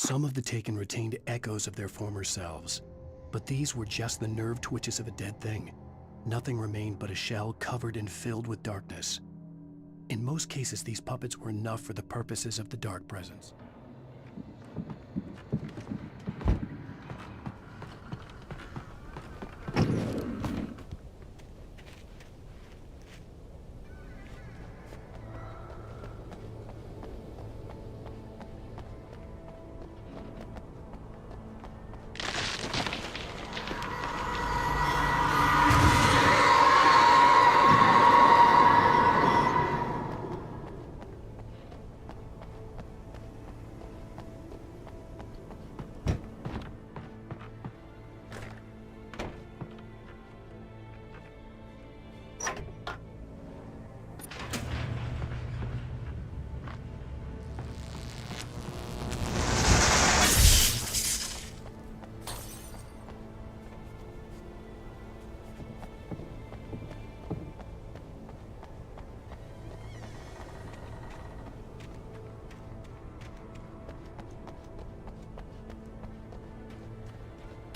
Some of the Taken retained echoes of their former selves, but these were just the nerve twitches of a dead thing. Nothing remained but a shell covered and filled with darkness. In most cases, these puppets were enough for the purposes of the Dark Presence.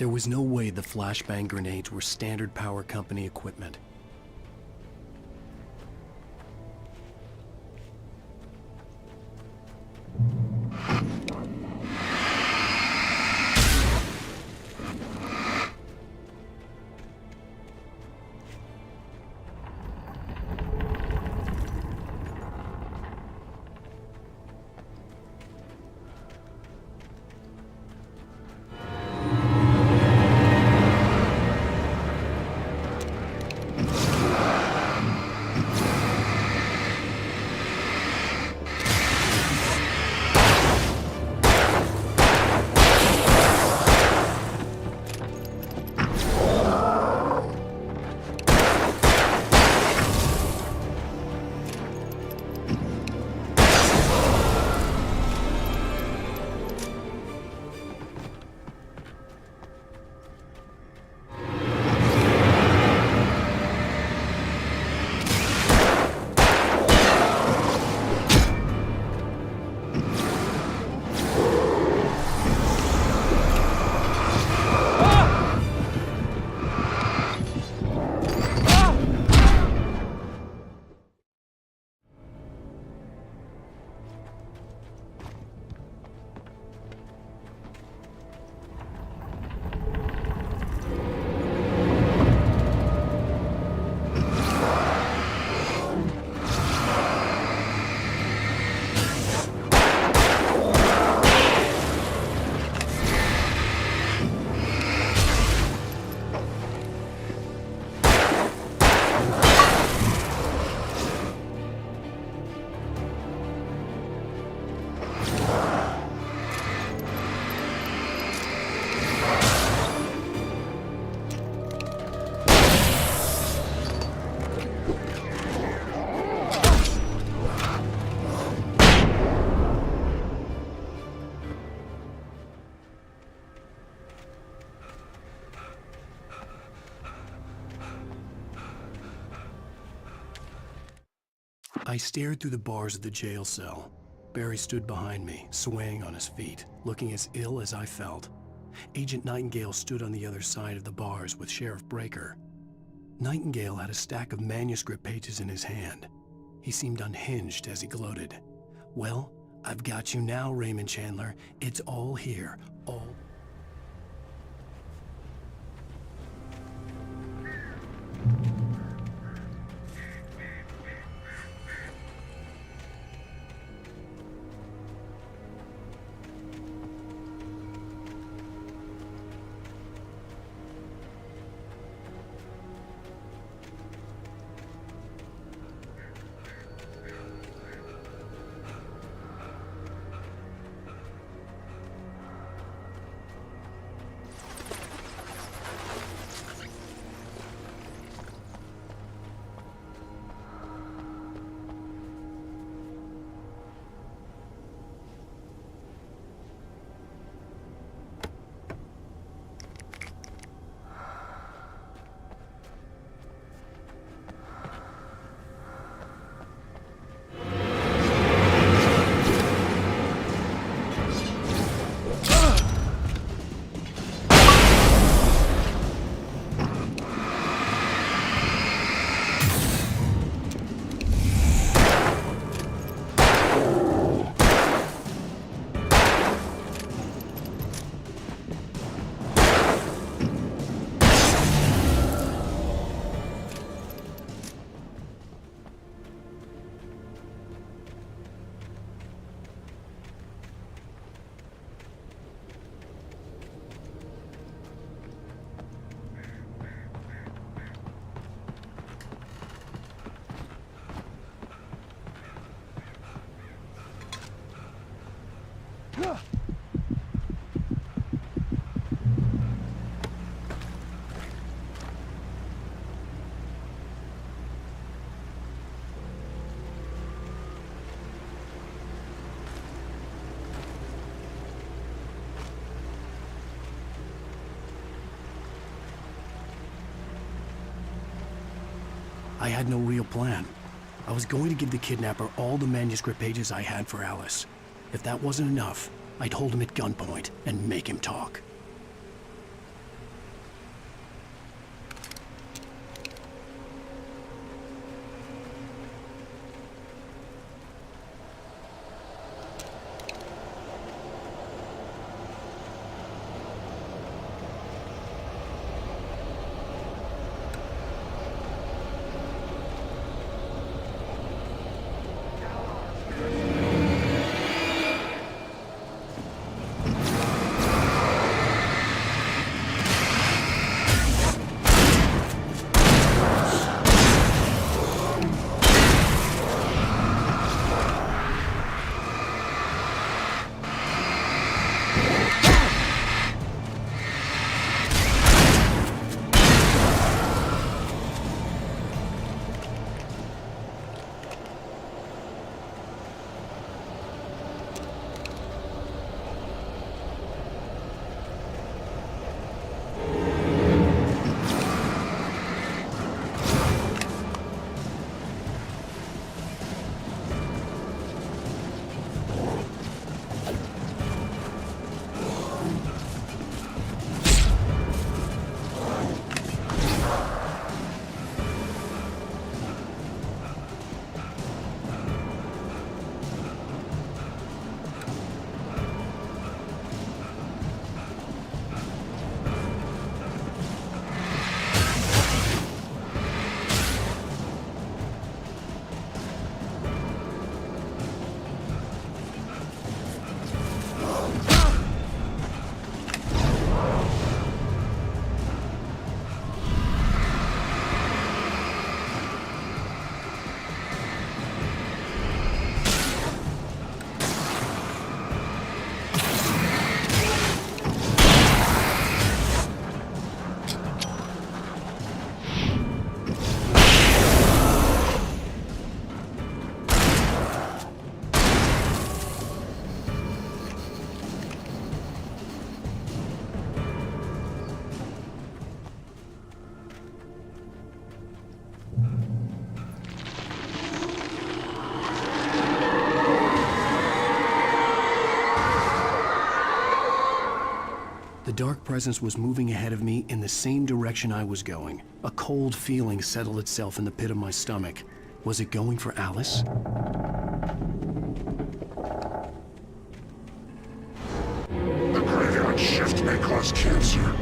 There was no way the flashbang grenades were Standard Power Company equipment. I stared through the bars of the jail cell. Barry stood behind me, swaying on his feet, looking as ill as I felt. Agent Nightingale stood on the other side of the bars with Sheriff Breaker. Nightingale had a stack of manuscript pages in his hand. He seemed unhinged as he gloated. "Well, I've got you now, Raymond Chandler. It's all here, all..." I had no real plan. I was going to give the kidnapper all the manuscript pages I had for Alice. If that wasn't enough, I'd hold him at gunpoint and make him talk. The dark presence was moving ahead of me in the same direction I was going. A cold feeling settled itself in the pit of my stomach. Was it going for Alice? The graveyard shift may cause cancer.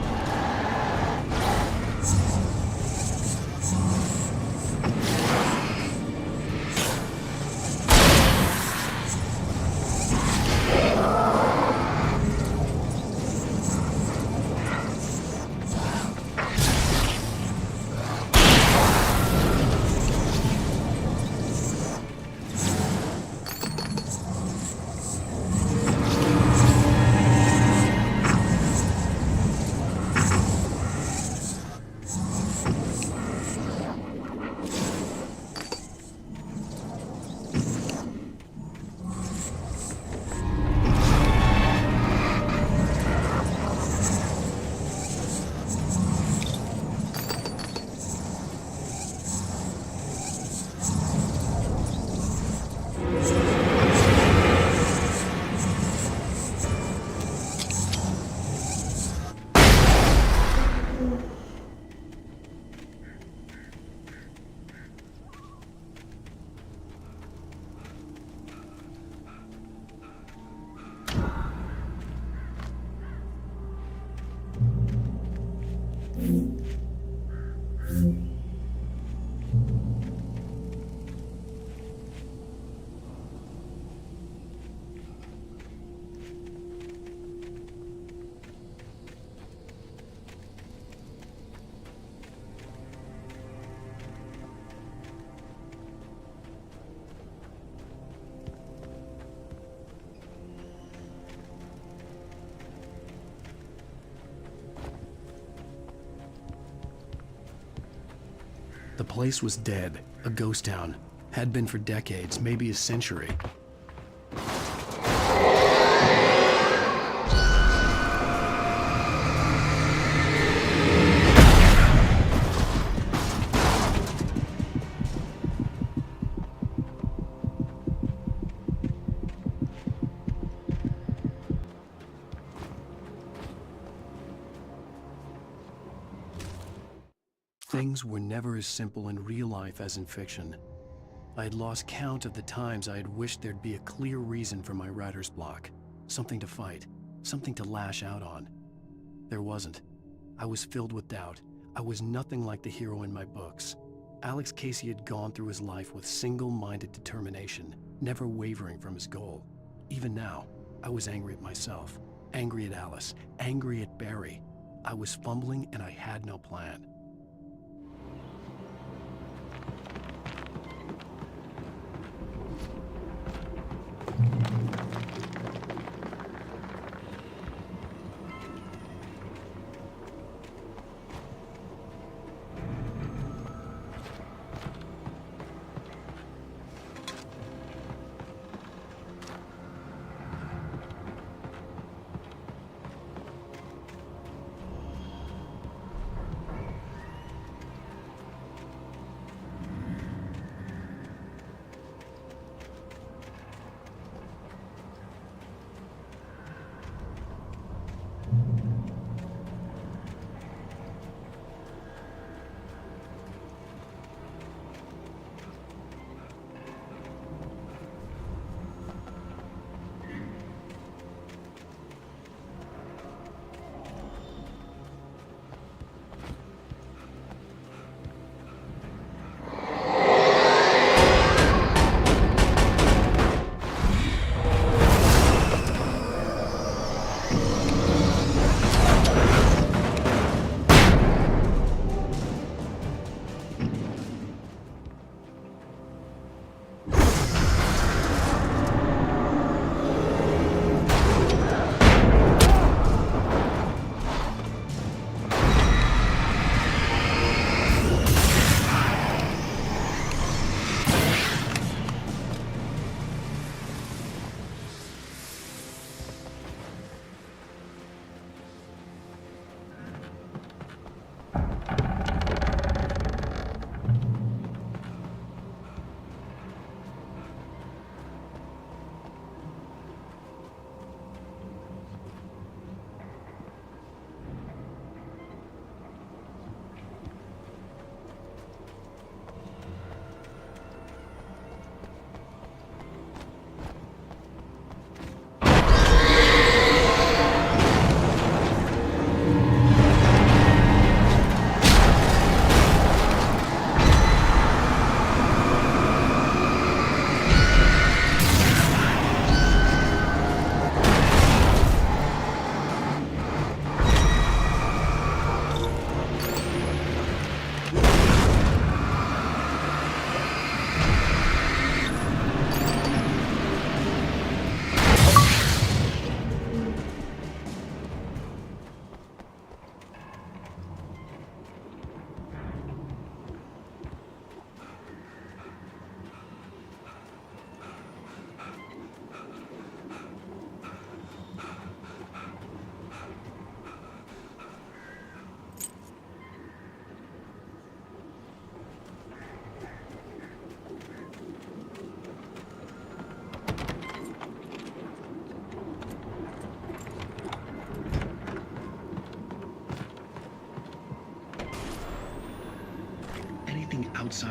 The place was dead, a ghost town. Had been for decades, maybe a century. Things were never as simple in real life as in fiction. I had lost count of the times I had wished there'd be a clear reason for my writer's block. Something to fight, something to lash out on. There wasn't. I was filled with doubt. I was nothing like the hero in my books. Alex Casey had gone through his life with single-minded determination, never wavering from his goal. Even now, I was angry at myself, angry at Alice, angry at Barry. I was fumbling and I had no plan.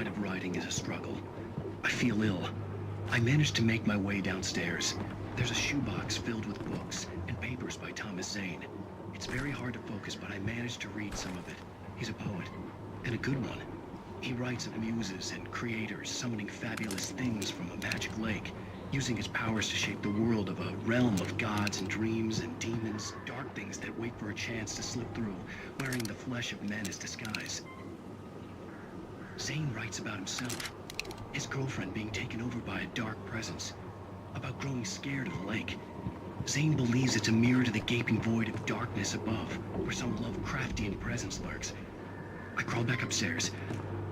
bit of writing is a struggle. I feel ill. I managed to make my way downstairs. There's a shoebox filled with books and papers by Thomas Zane. It's very hard to focus, but I managed to read some of it. He's a poet, and a good one. He writes of muses and creators summoning fabulous things from a magic lake, using his powers to shape the world of a realm of gods and dreams and demons, dark things that wait for a chance to slip through, wearing the flesh of men as disguise. Zane writes about himself, his girlfriend being taken over by a dark presence, about growing scared of the lake. Zane believes it's a mirror to the gaping void of darkness above, where some Lovecraftian presence lurks. I crawl back upstairs.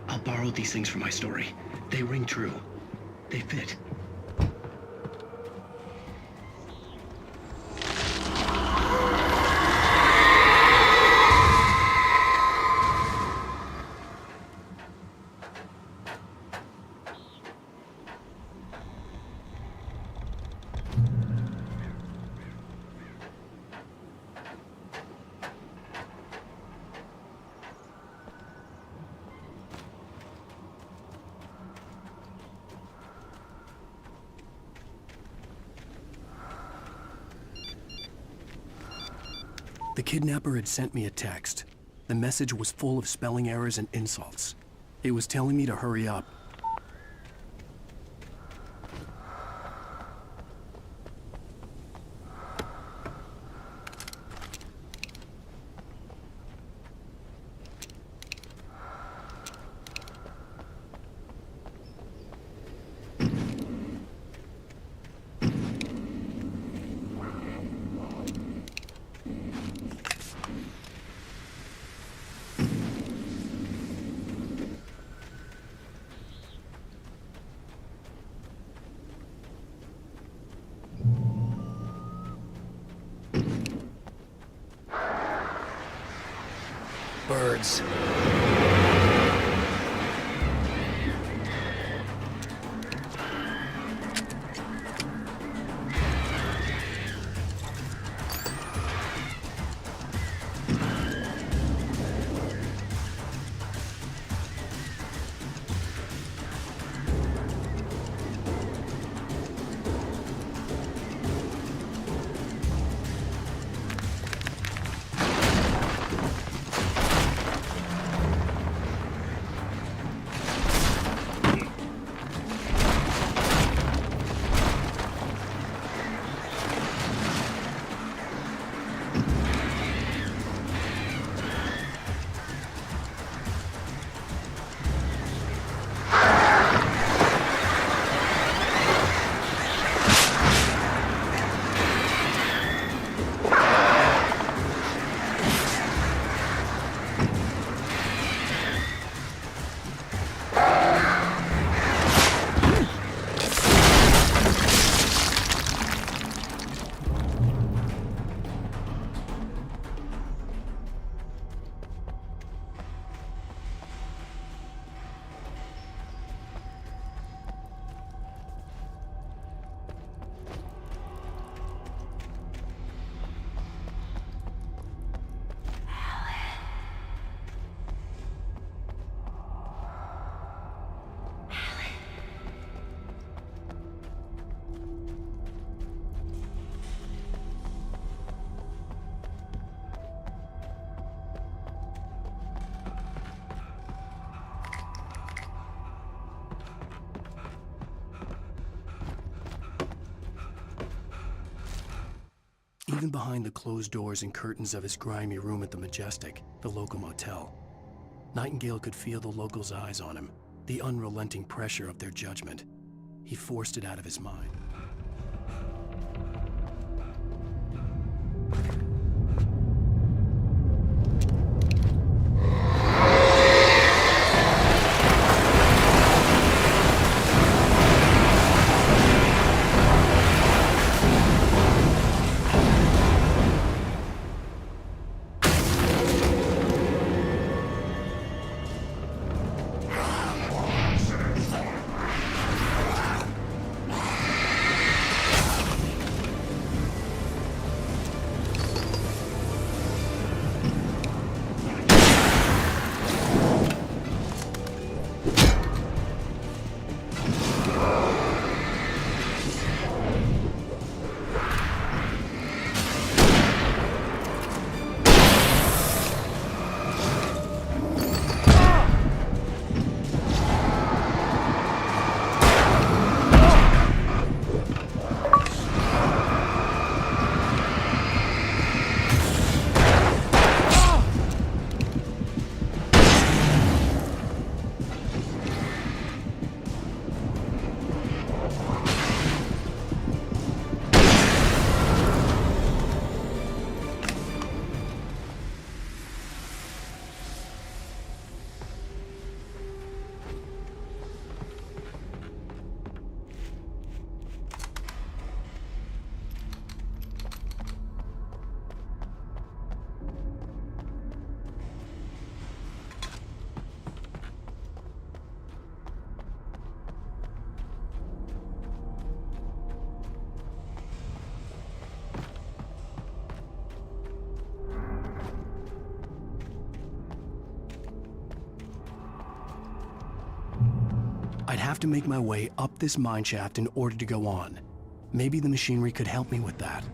I'll borrow these things for my story. They ring true. They fit. The kidnapper had sent me a text. The message was full of spelling errors and insults. It was telling me to hurry up. Birds. Even behind the closed doors and curtains of his grimy room at the Majestic, the local motel, Nightingale could feel the locals' eyes on him, the unrelenting pressure of their judgment. He forced it out of his mind. have to make my way up this mineshaft in order to go on. Maybe the machinery could help me with that.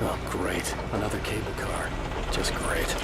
Oh, great. Another cable car. Just great.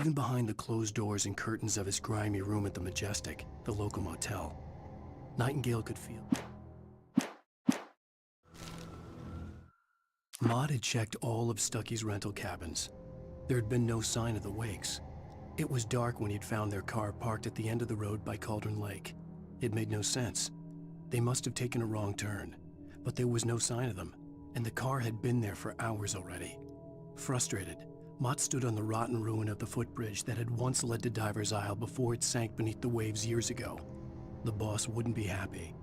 even behind the closed doors and curtains of his grimy room at the Majestic, the local motel. Nightingale could feel. Maud had checked all of Stucky's rental cabins. There had been no sign of the Wakes. It was dark when he'd found their car parked at the end of the road by Cauldron Lake. It made no sense. They must have taken a wrong turn, but there was no sign of them, and the car had been there for hours already. Frustrated, Mott stood on the rotten ruin of the footbridge that had once led to Diver's Isle before it sank beneath the waves years ago. The boss wouldn't be happy.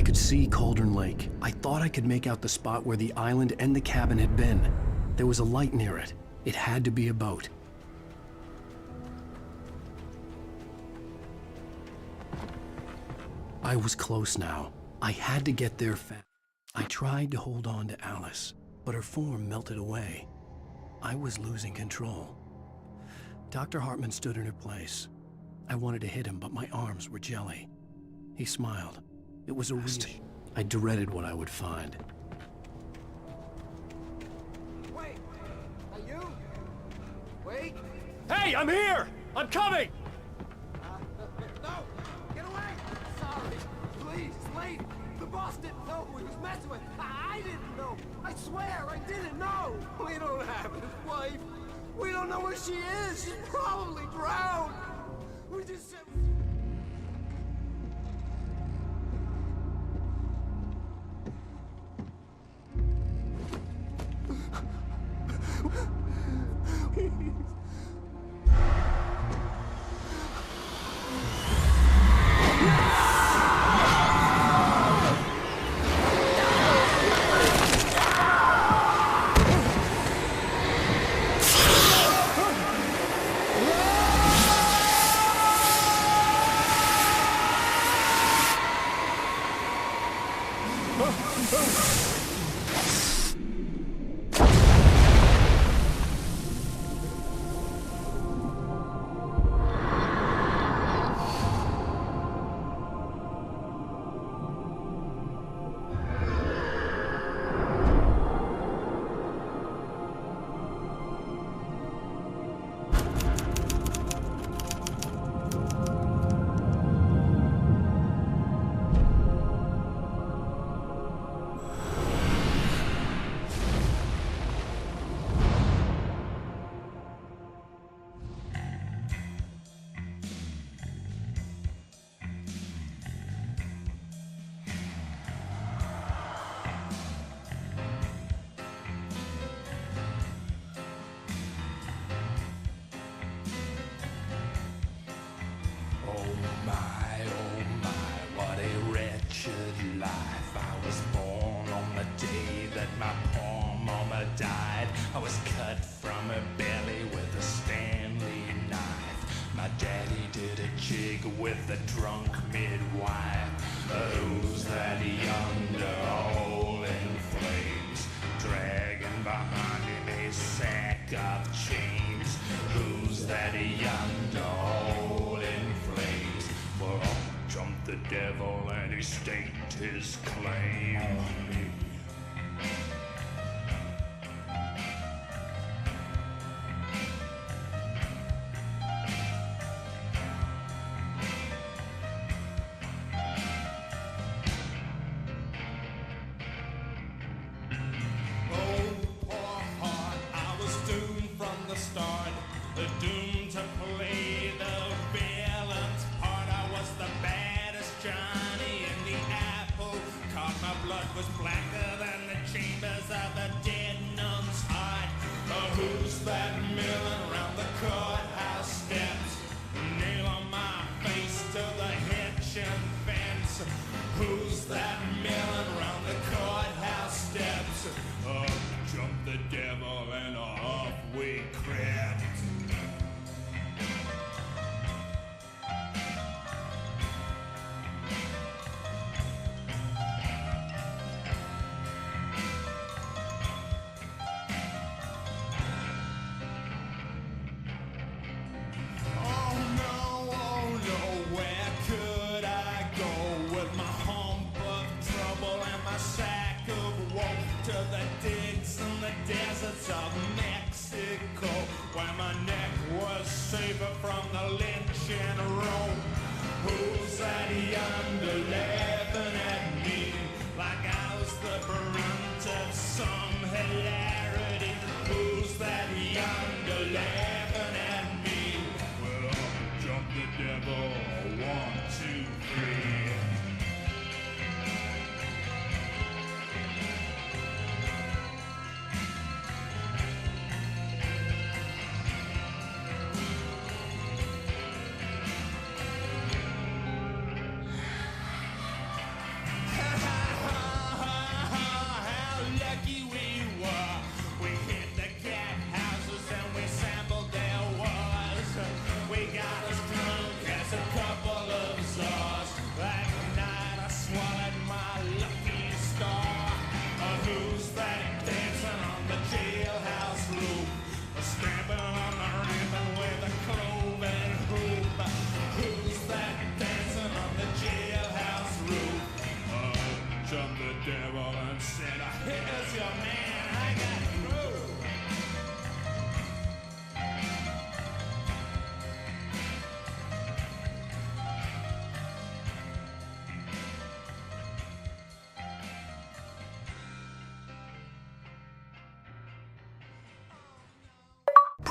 could see Cauldron Lake. I thought I could make out the spot where the island and the cabin had been. There was a light near it. It had to be a boat. I was close now. I had to get there fast. I tried to hold on to Alice, but her form melted away. I was losing control. Dr. Hartman stood in her place. I wanted to hit him, but my arms were jelly. He smiled. It was a reach. I dreaded what I would find. Wait! Are you? Wait! Hey, I'm here! I'm coming! No! Get away! Sorry! Please, leave! The boss didn't know who he was messing with! I didn't know! I swear, I didn't know! We don't have his wife! We don't know where she is! She's probably drowned! We just said... Oh my, what a wretched life. I was born on the day that my poor mama died. I was cut from her belly with a Stanley knife. My daddy did a jig with a drunk midwife. Who's that yonder all in flames, dragging behind him a sack of chains? Who's that yonder all in flames? Well, up jumped the devil and he staked his claim on me. Doomed to play the villain's part. I was the baddest Johnny in the apple cart. My blood was blacker than the chambers of a dead nun's heart. Who's that milling around the courthouse steps? Nail on my face to the hitching fence. Who's that milling around the courthouse steps? Up jumped the devil and off we crept. To the digs and the deserts of Mexico, where my neck was safer from the lynching rope. Who's that yonder laughing at me like I was the brunt of some hilarity? Who's that yonder laughing at me? Well, up jumped the devil, 1, 2, 3.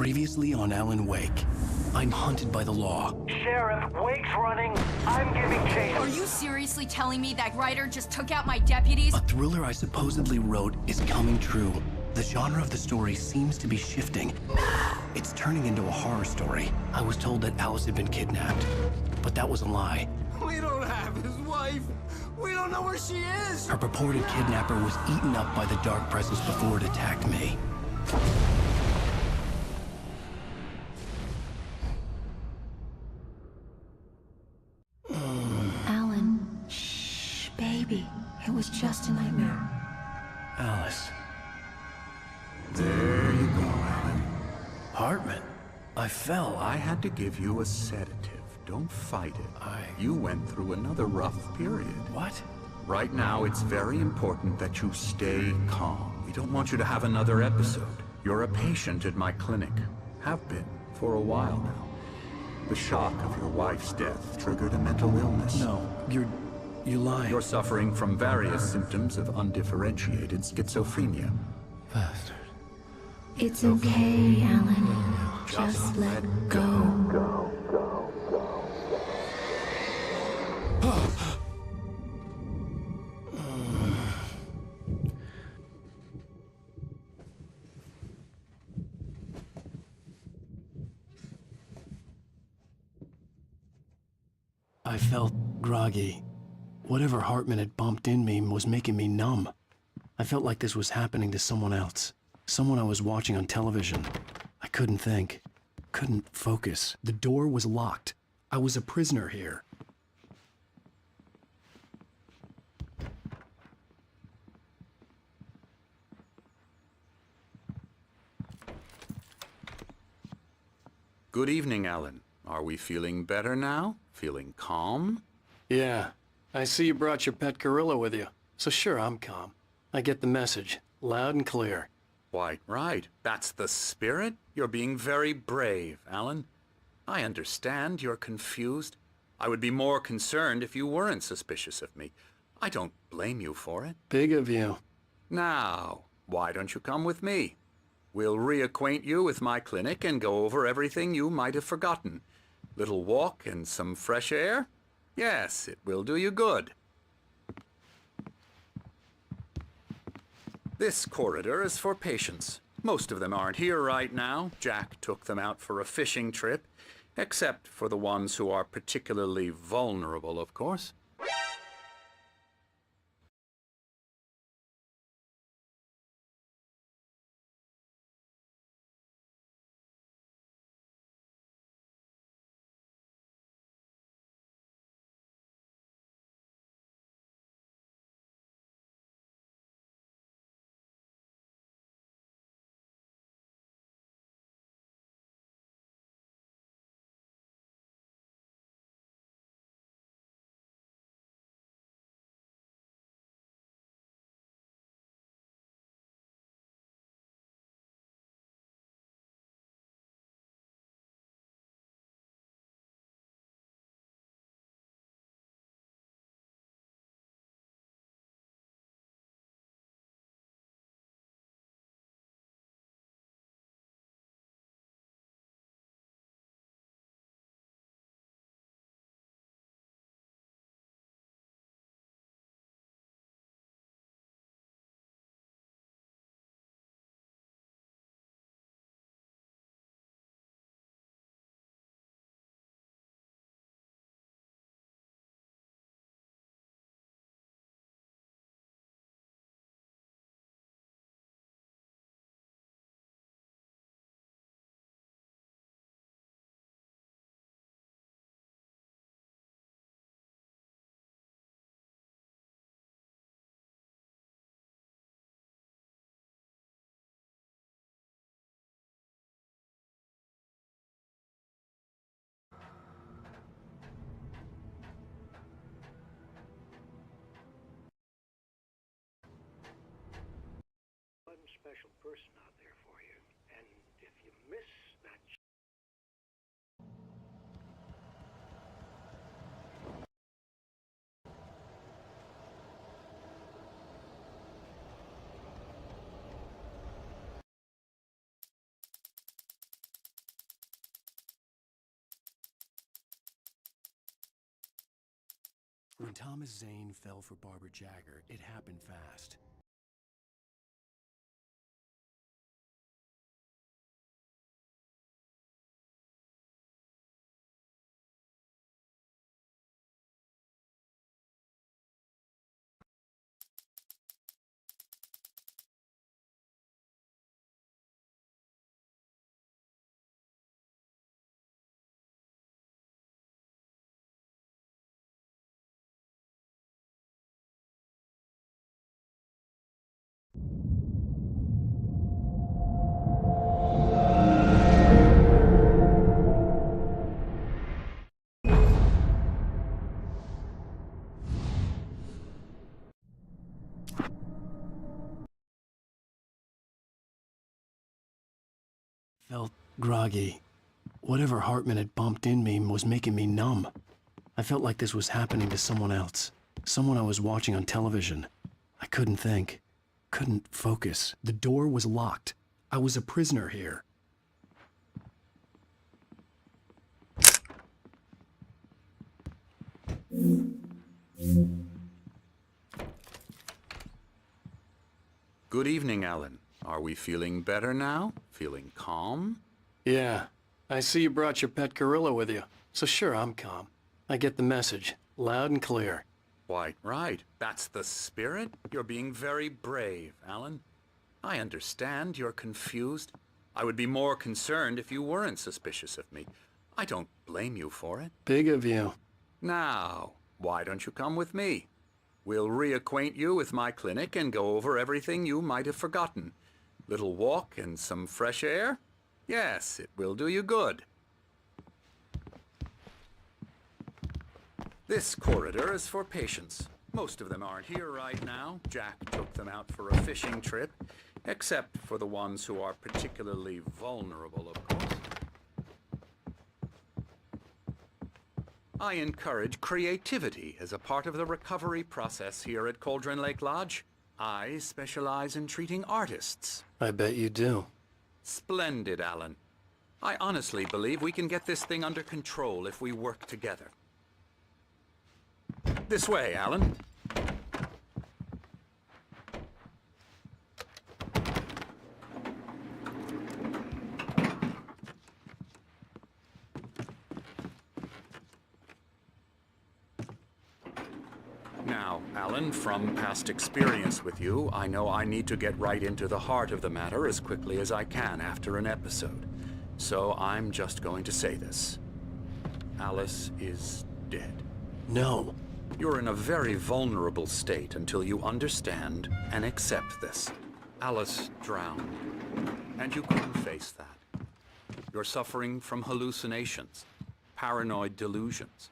Previously on Alan Wake. I'm hunted by the law. Sheriff, Wake's running. I'm giving chase. Are you seriously telling me that Ryder just took out my deputies? A thriller I supposedly wrote is coming true. The genre of the story seems to be shifting. It's turning into a horror story. I was told that Alice had been kidnapped, but that was a lie. We don't have his wife. We don't know where she is. Her purported kidnapper was eaten up by the dark presence before it attacked me. Alan, shh, baby. It was just a nightmare. Alice. There you go, Alan. Hartman. I fell. I had to give you a sedative. Don't fight it. You went through another rough period. What? Right now, it's very important that you stay calm. We don't want you to have another episode. You're a patient at my clinic. Have been for a while now. The shock of your wife's death triggered a mental illness. No, you're lying. You're suffering from various symptoms of undifferentiated schizophrenia. Bastard. It's okay, Alan. Just let go. I felt groggy. Whatever Hartman had bumped in me was making me numb. I felt like this was happening to someone else. Someone I was watching on television. I couldn't think. Couldn't focus. The door was locked. I was a prisoner here. Good evening, Alan. Are we feeling better now? Feeling calm? Yeah. I see you brought your pet gorilla with you. So sure, I'm calm. I get the message. Loud and clear. Quite right. That's the spirit. You're being very brave, Alan. I understand you're confused. I would be more concerned if you weren't suspicious of me. I don't blame you for it. Big of you. Now, why don't you come with me? We'll reacquaint you with my clinic and go over everything you might have forgotten. Little walk and some fresh air? Yes, it will do you good. This corridor is for patients. Most of them aren't here right now. Jack took them out for a fishing trip, except for the ones who are particularly vulnerable, of course. Special person out there for you. And if you miss that When Thomas Zane fell for Barbara Jagger, it happened fast. Felt groggy. Whatever Hartman had bumped in me was making me numb. I felt like this was happening to someone else. Someone I was watching on television. I couldn't think. Couldn't focus. The door was locked. I was a prisoner here. Good evening, Alan. Are we feeling better now? Feeling calm? Yeah. I see you brought your pet gorilla with you. So sure, I'm calm. I get the message. Loud and clear. Quite right. That's the spirit. You're being very brave, Alan. I understand you're confused. I would be more concerned if you weren't suspicious of me. I don't blame you for it. Big of you. Now, why don't you come with me? We'll reacquaint you with my clinic and go over everything you might have forgotten. Little walk and some fresh air? Yes, it will do you good. This corridor is for patients. Most of them aren't here right now. Jack took them out for a fishing trip, except for the ones who are particularly vulnerable, of course. I encourage creativity as a part of the recovery process here at Cauldron Lake Lodge. I specialize in treating artists. I bet you do. Splendid, Alan. I honestly believe we can get this thing under control if we work together. This way, Alan. Now, Alan, from past experience with you, I know I need to get right into the heart of the matter as quickly as I can after an episode. So I'm just going to say this. Alice is dead. No. You're in a very vulnerable state until you understand and accept this. Alice drowned, and you couldn't face that. You're suffering from hallucinations, paranoid delusions,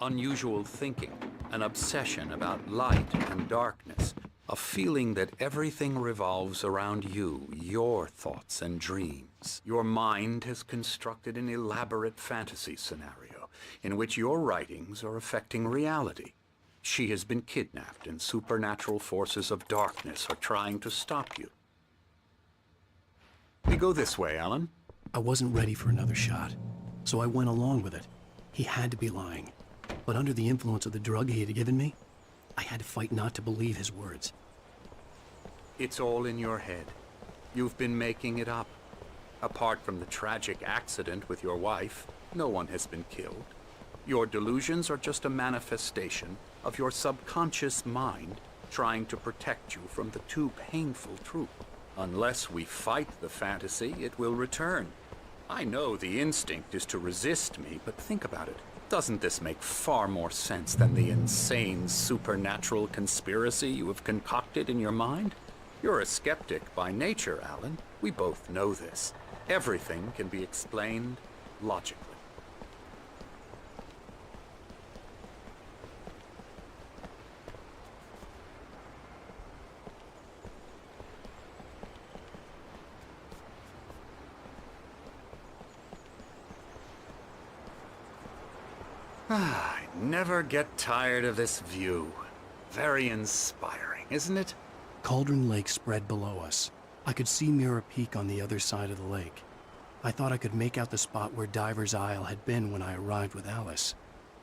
unusual thinking, an obsession about light and darkness, a feeling that everything revolves around you, your thoughts and dreams. Your mind has constructed an elaborate fantasy scenario in which your writings are affecting reality. She has been kidnapped, and supernatural forces of darkness are trying to stop you. We go this way, Alan. I wasn't ready for another shot, so I went along with it. He had to be lying. But under the influence of the drug he had given me, I had to fight not to believe his words. It's all in your head. You've been making it up. Apart from the tragic accident with your wife, no one has been killed. Your delusions are just a manifestation of your subconscious mind trying to protect you from the too painful truth. Unless we fight the fantasy, it will return. I know the instinct is to resist me, but think about it. Doesn't this make far more sense than the insane supernatural conspiracy you have concocted in your mind? You're a skeptic by nature, Alan. We both know this. Everything can be explained logically. I never get tired of this view. Very inspiring, isn't it? Cauldron Lake spread below us. I could see Mirror Peak on the other side of the lake. I thought I could make out the spot where Diver's Isle had been when I arrived with Alice.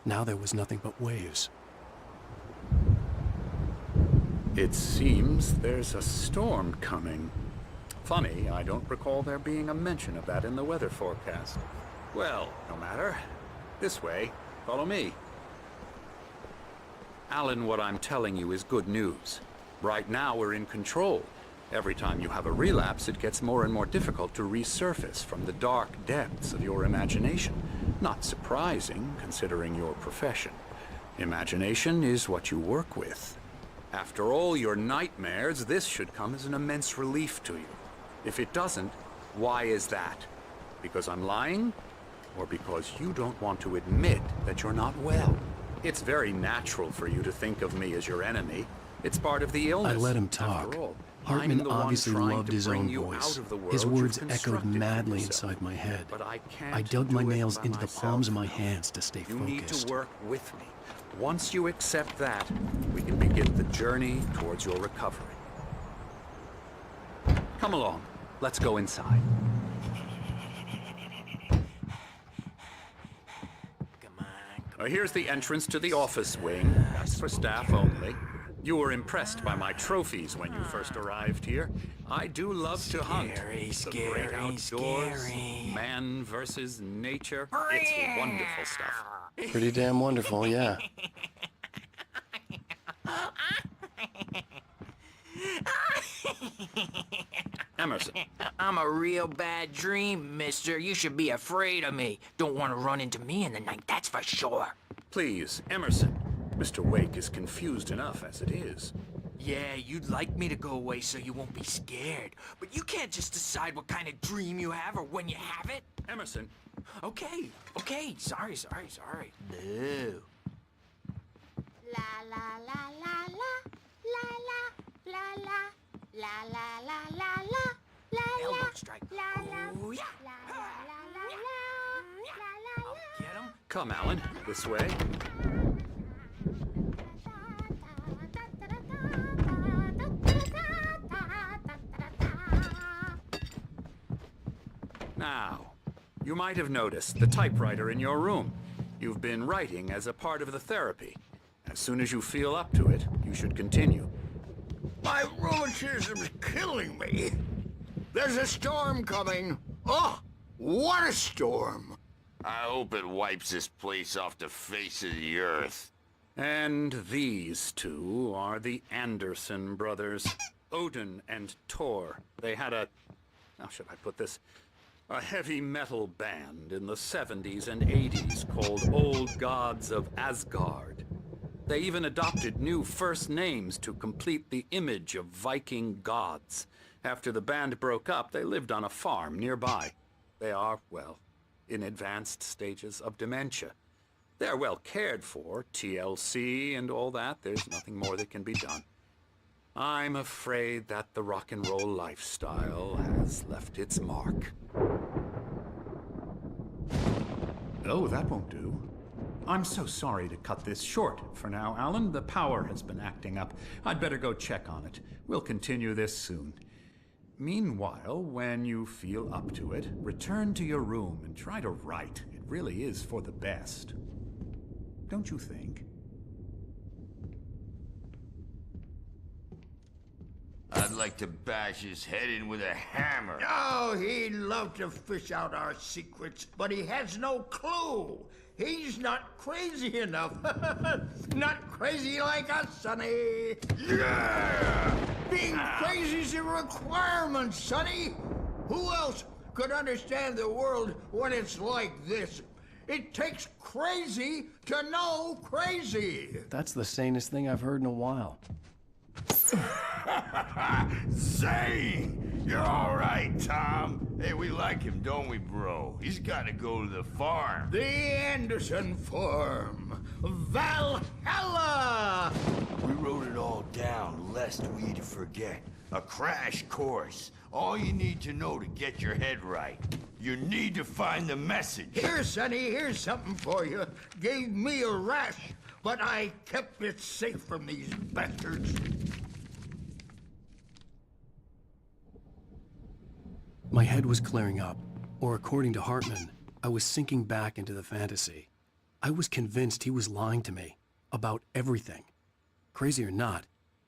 Now there was nothing but waves. It seems there's a storm coming. Funny, I don't recall there being a mention of that in the weather forecast. Well, no matter. This way. Follow me. Alan, what I'm telling you is good news. Right now, we're in control. Every time you have a relapse, it gets more and more difficult to resurface from the dark depths of your imagination. Not surprising, considering your profession. Imagination is what you work with. After all your nightmares, this should come as an immense relief to you. If it doesn't, why is that? Because I'm lying? Or because you don't want to admit that you're not well? It's very natural for you to think of me as your enemy. It's part of the illness. I let him talk. After all, Hartman I'm the one obviously trying loved to his bring own you voice. out of the world His you've words echoed constructed for madly yourself. inside my head. But I can't I dug do my it nails by into the myself. palms of my hands to stay You focused. need to work with me. Once you accept that, we can begin the journey towards your recovery. Come along. Let's go inside. Here's the entrance to the office wing. That's for staff only. You were impressed by my trophies when you first arrived here. I do love to hunt. The great outdoors, man versus nature. It's wonderful stuff. Pretty damn wonderful, yeah. Emerson, I'm a real bad dream, mister. You should be afraid of me. Don't want to run into me in the night, that's for sure. please, Emerson. Mr. Wake is confused enough as it is. Yeah, you'd like me to go away so you won't be scared. But you can't just decide what kind of dream you have or when you have it. Emerson. Okay. Sorry. No. La la la la la la la la la la la la la la Elbow strike. la la Oh, yeah. la la la la I'll get him. Come, Alan. This way. Now, you might have noticed the typewriter in your room. You've been writing as a part of the therapy. As soon as you feel up to it, you should continue. My rheumatism's killing me. There's a storm coming. Oh, what a storm. I hope it wipes this place off the face of the earth. And these two are the Anderson brothers, Odin and Tor. They had a, how should I put this? A heavy metal band in the 70s and 80s called Old Gods of Asgard. They even adopted new first names to complete the image of Viking gods. After the band broke up, they lived on a farm nearby. They are, well, in advanced stages of dementia. They're well cared for, TLC and all that. There's nothing more that can be done. I'm afraid that the rock and roll lifestyle has left its mark. Oh, that won't do. I'm so sorry to cut this short for now, Alan. The power has been acting up. I'd better go check on it. We'll continue this soon. Meanwhile, when you feel up to it, return to your room and try to write. It really is for the best. Don't you think? I'd like to bash his head in with a hammer. Oh, he'd love to fish out our secrets, but he has no clue. He's not crazy enough. Not crazy like us, Sonny. Yeah! Being crazy's a requirement, Sonny. Who else could understand the world when it's like this? It takes crazy to know crazy. That's the sanest thing I've heard in a while. Zane! You're all right, Tom. Hey, we like him, don't we, bro? He's got to go to the farm. The Anderson Farm. Valhalla! We wrote it all down, lest we'd forget. A crash course. All you need to know to get your head right. You need to find the message. Here, Sonny, here's something for you. Gave me a rash, but I kept it safe from these bastards. My head was clearing up, or according to Hartman, I was sinking back into the fantasy. I was convinced he was lying to me about everything. Crazy or not,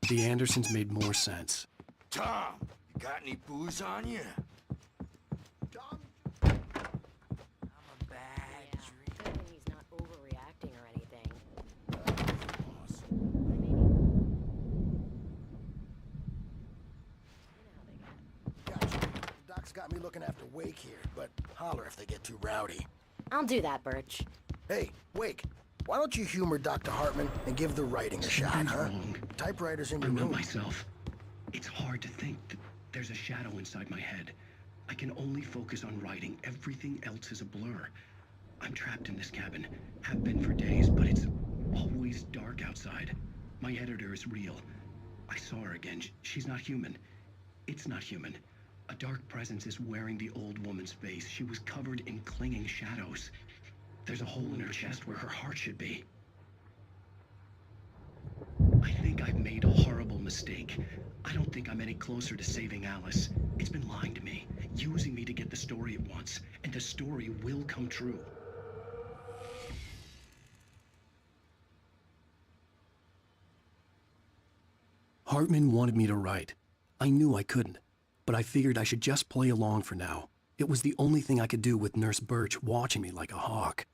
The Andersons made more sense. Tom, you got any booze on you? I'm a bad dream. Good thing he's not overreacting or anything. Gotcha. Doc's got me looking after Wake here, but holler if they get too rowdy. I'll do that, Birch. Hey, Wake, why don't you humor Dr. Hartman and give the writing a shot, huh? Wrong. Typewriter's in I'm your not room. myself. It's hard to think that there's a shadow inside my head. I can only focus on writing. Everything else is a blur. I'm trapped in this cabin. Have been for days, but it's always dark outside. My editor is real. I saw her again. She's not human. It's not human. A dark presence is wearing the old woman's face. She was covered in clinging shadows. There's a hole in her chest where her heart should be. I think I've made a horrible mistake. I don't think I'm any closer to saving Alice. It's been lying to me, using me to get the story it wants, and the story will come true. Hartman wanted me to write. I knew I couldn't, but I figured I should just play along for now. It was the only thing I could do with Nurse Birch watching me like a hawk.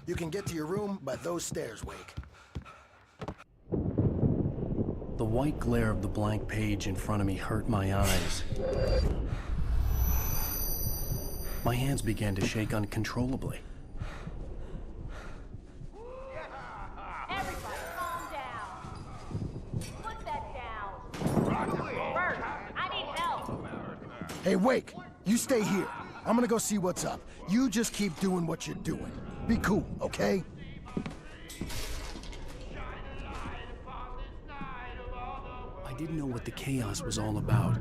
You can get to your room by those stairs, Wake. The white glare of the blank page in front of me hurt my eyes. My hands began to shake uncontrollably. Everybody, calm down. Put that down. Bert, I need help. Hey, Wake, you stay here. I'm gonna go see what's up. You just keep doing what you're doing. Be cool, okay? I didn't know what the chaos was all about,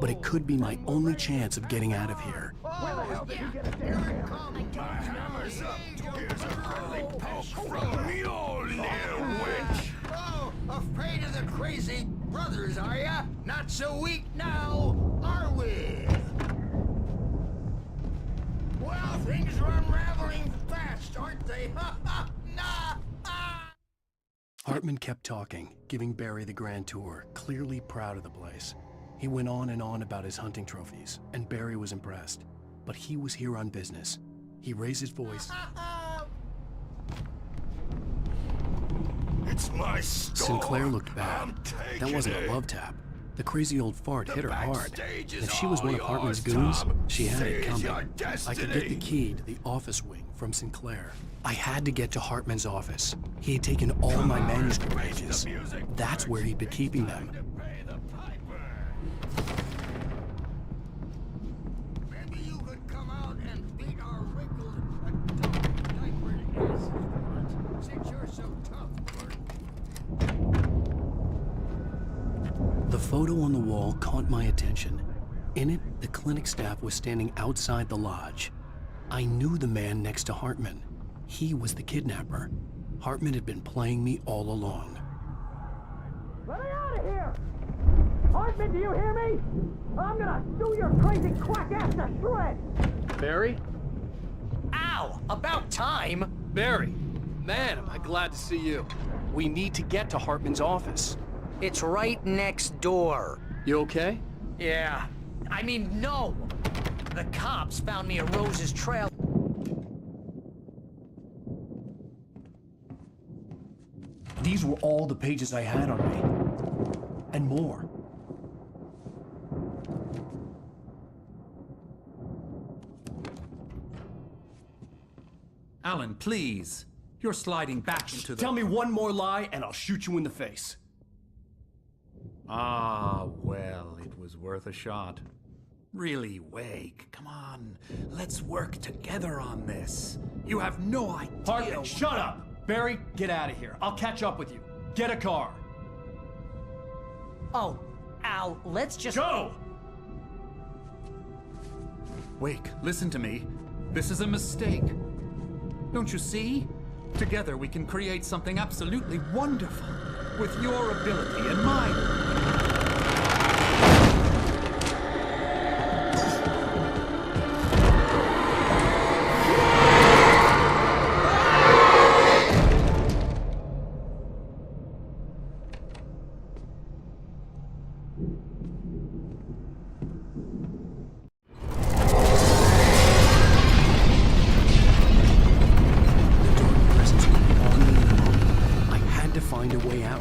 but it could be my only chance of getting out of here. Where the hell did you get it there? My hammer's up. Here's a early poke from me, old little witch. Oh, afraid of the crazy brothers, are ya? Not so weak now, are we? Well, things are unraveling fast, aren't they? Ha ha! Nah! Hartman kept talking, giving Barry the grand tour, clearly proud of the place. He went on and on about his hunting trophies, and Barry was impressed. But he was here on business. He raised his voice. It's my store. Sinclair looked bad. That wasn't a love tap. The crazy old fart hit her hard. If she was one of Hartman's goons, she had it coming. I could get the key to the office wing from Sinclair. I had to get to Hartman's office. He had taken all my manuscript pages. That's where he'd been keeping them. Maybe you could come out and beat our wrinkled, diapered asses for it, since you're so tough, Bert. The photo on the wall caught my attention. In it, the clinic staff was standing outside the lodge. I knew the man next to Hartman. He was the kidnapper. Hartman had been playing me all along. Let me out of here! Hartman, do you hear me? I'm gonna sue your crazy quack ass to shreds! Barry? Ow! About time! Barry! Man, am I glad to see you. We need to get to Hartman's office. It's right next door. You okay? Yeah. I mean, no! The cops found me at Rose's trail. These were all the pages I had on me. And more. Alan, please. You're sliding back into the... Tell me one more lie and I'll shoot you in the face. Ah, well, it was worth a shot. Really, Wake, come on. Let's work together on this. You have no idea... Hartman, shut up! Barry, get out of here. I'll catch up with you. Get a car. Oh, Al, let's just... Go! Wake, listen to me. This is a mistake. Don't you see? Together we can create something absolutely wonderful. With your ability and mine. Find a way out.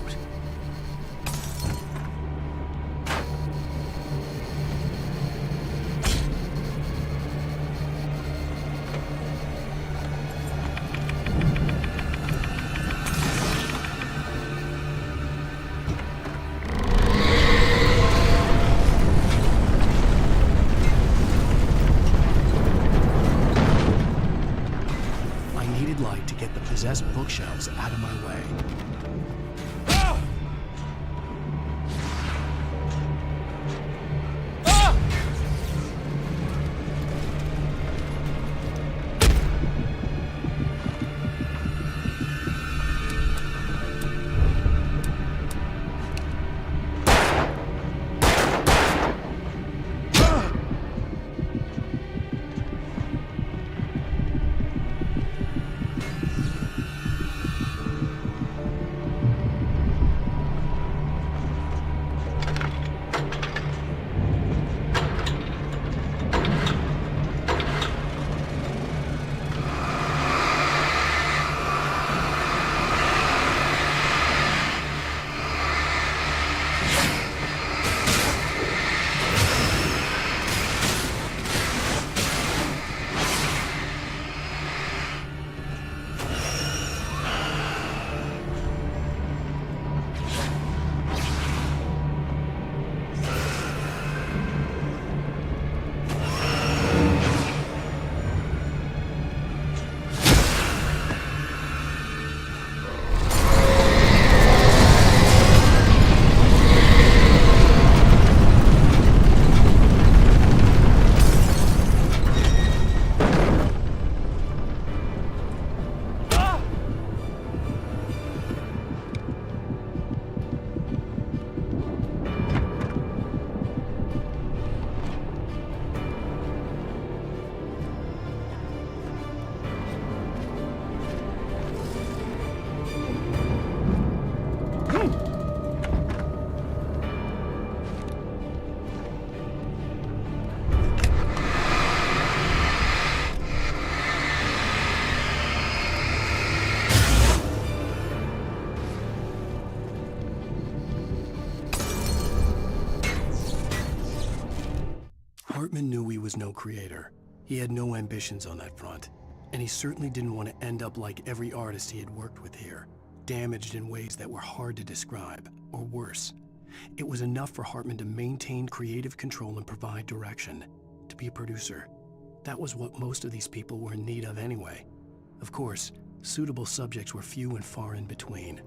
I needed light to get the possessed bookshelves out of my way. Hartman knew he was no creator. He had no ambitions on that front. And he certainly didn't want to end up like every artist he had worked with here, damaged in ways that were hard to describe, or worse. It was enough for Hartman to maintain creative control and provide direction, to be a producer. That was what most of these people were in need of anyway. Of course, suitable subjects were few and far in between.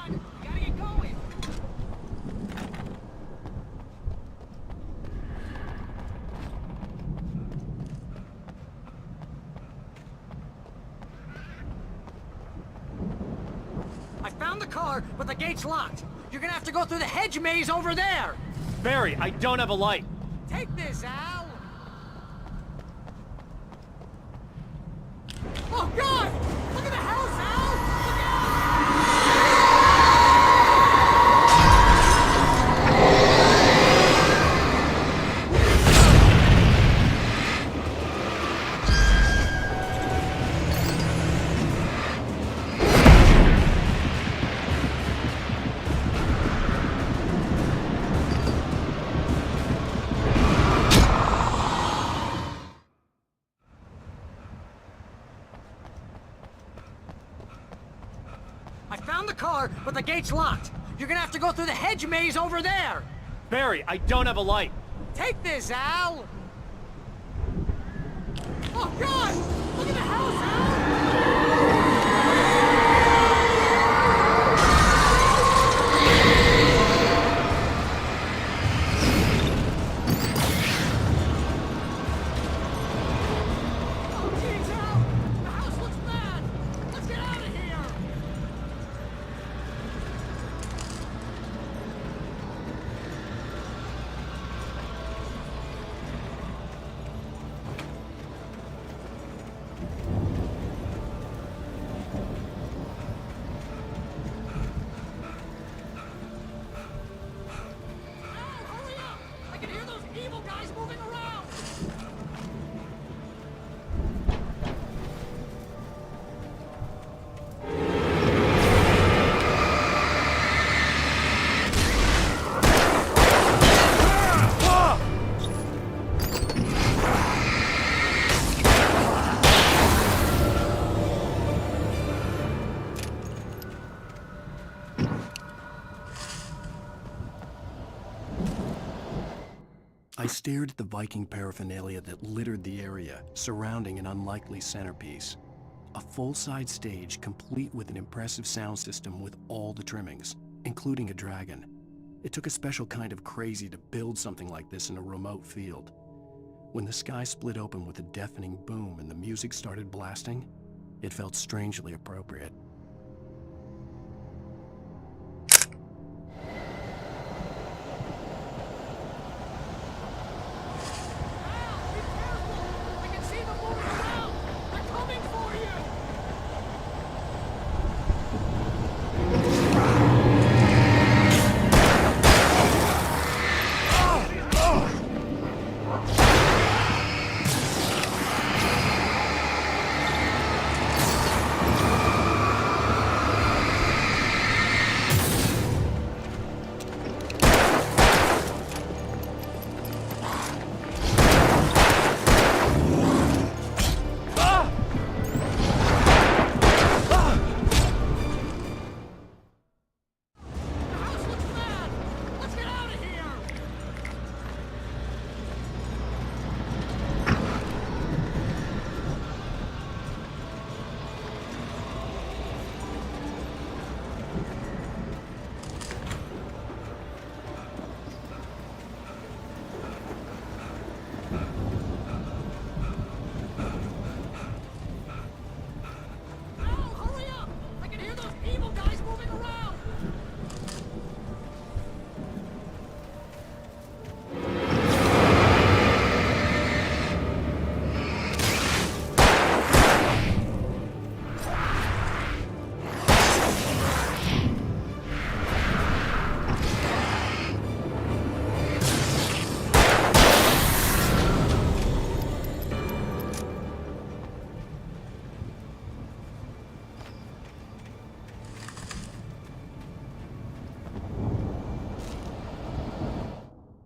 on! We gotta get going! I found the car, but the gate's locked. You're gonna have to go through the hedge maze over there! Barry, I don't have a light. Take this, Al! Oh, God! Look at the house, Al! Look I found the car, but the gate's locked. You're gonna have to go through the hedge maze over there! Barry, I don't have a light. Take this, Al! Oh, God! Look at the house, Al! Oh, jeez, Al! The house looks bad! Let's get out of here! Hurry up! I can hear those evil guys moving around! I stared at the Viking paraphernalia that littered the area, surrounding an unlikely centerpiece. A full-size stage complete with an impressive sound system with all the trimmings, including a dragon. It took a special kind of crazy to build something like this in a remote field. When the sky split open with a deafening boom and the music started blasting, it felt strangely appropriate. I can see them moving around! They're coming for you! The house looks bad! Let's get out of here! Al, hurry up! I can hear those evil guys moving around!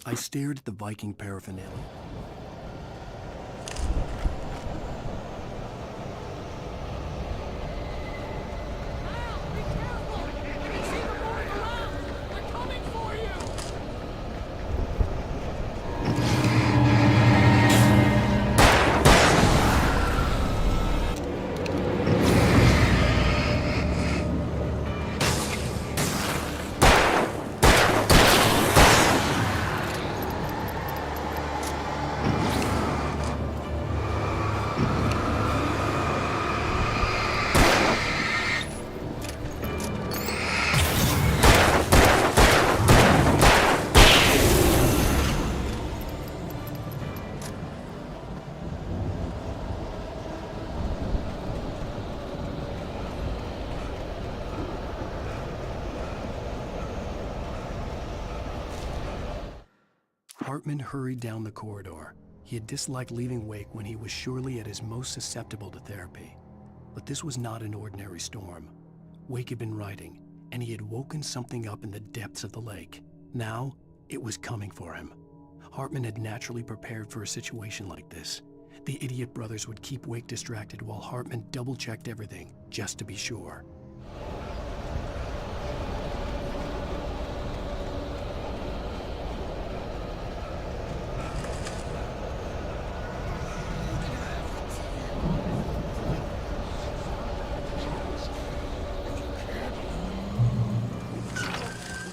I stared at the Viking paraphernalia. Al, be careful! I can see them moving around! They're coming for you! Hartman hurried down the corridor. He had disliked leaving Wake when he was surely at his most susceptible to therapy. But this was not an ordinary storm. Wake had been writing, and he had woken something up in the depths of the lake. Now, it was coming for him. Hartman had naturally prepared for a situation like this. The idiot brothers would keep Wake distracted while Hartman double-checked everything, just to be sure.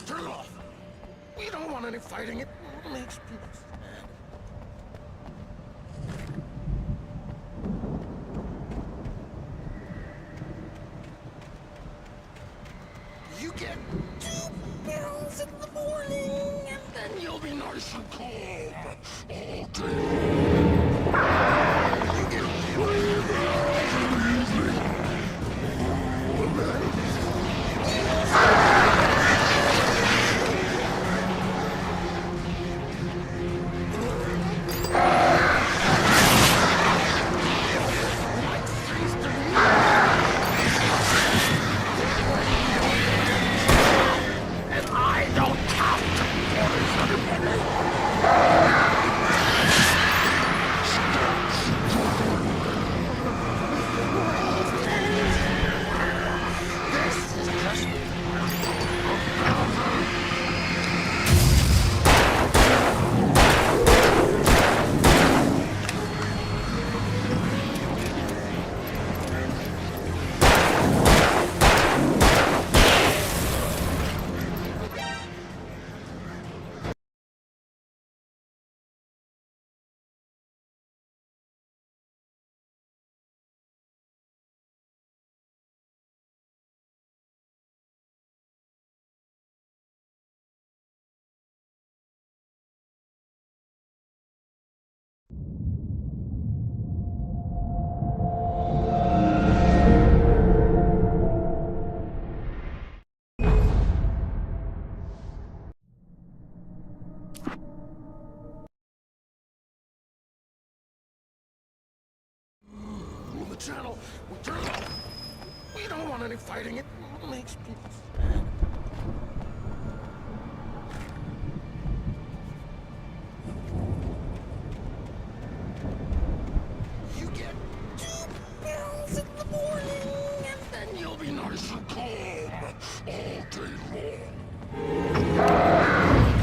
Turn it off. We don't want any fighting. It makes people sad. You get 2 pills in the morning, and then you'll be nice and calm all day. You get 3 pills in the evening, and then the channel. We turn it off. We don't want any fighting. It makes people sad. You get 2 pills in the morning, and then you'll be nice and calm all day long.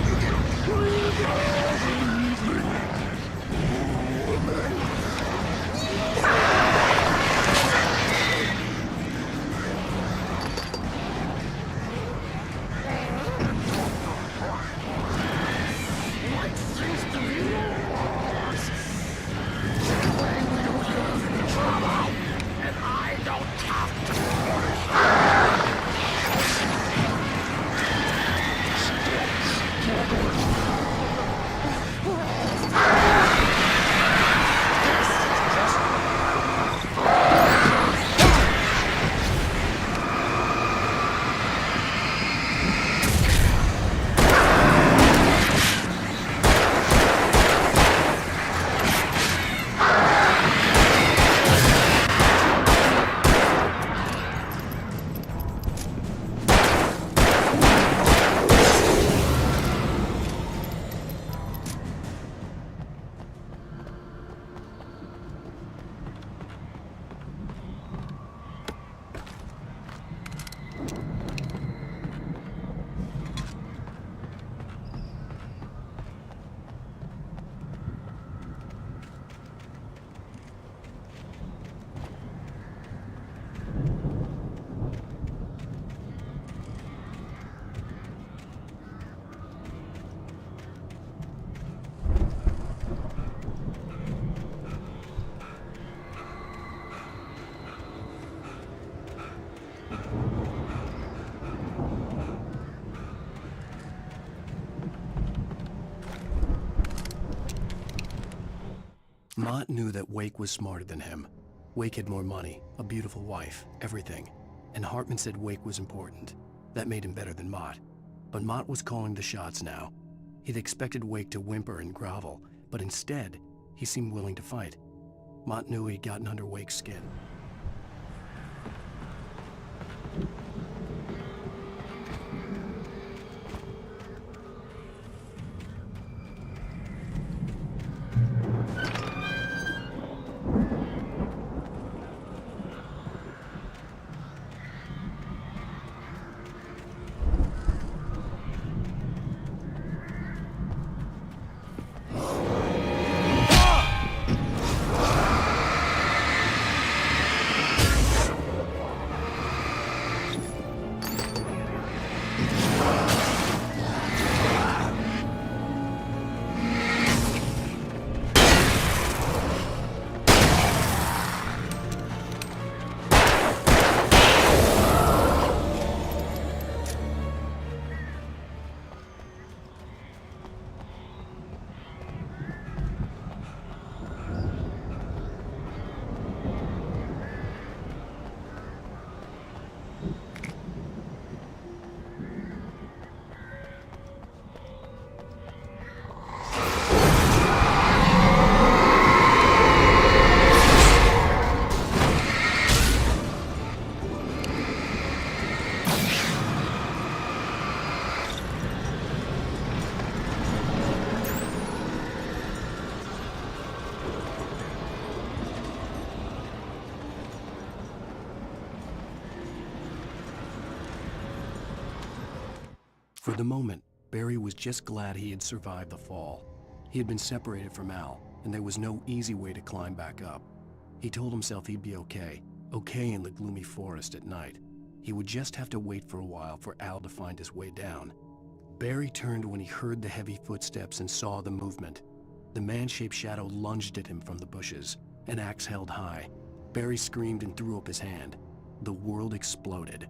You get 3 pills in the evening, and then Mott knew that Wake was smarter than him. Wake had more money, a beautiful wife, everything. And Hartman said Wake was important. That made him better than Mott. But Mott was calling the shots now. He'd expected Wake to whimper and grovel, but instead, he seemed willing to fight. Mott knew he'd gotten under Wake's skin. For the moment, Barry was just glad he had survived the fall. He had been separated from Al, and there was no easy way to climb back up. He told himself he'd be okay in the gloomy forest at night. He would just have to wait for a while for Al to find his way down. Barry turned when he heard the heavy footsteps and saw the movement. The man-shaped shadow lunged at him from the bushes, an axe held high. Barry screamed and threw up his hand. The world exploded.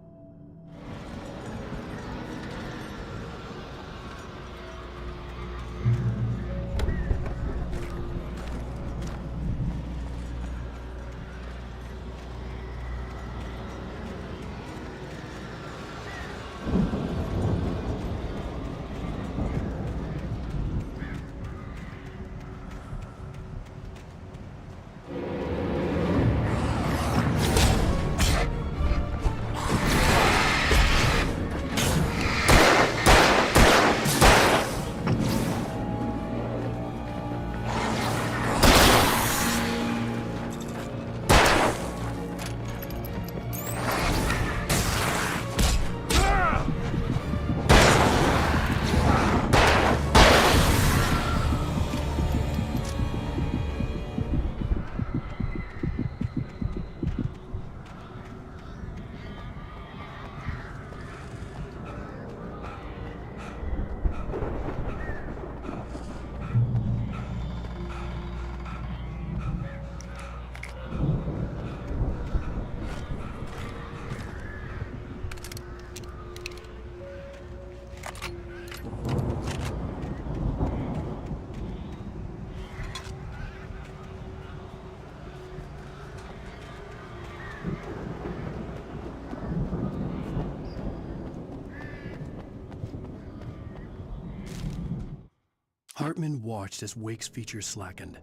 Hartman watched as Wake's features slackened.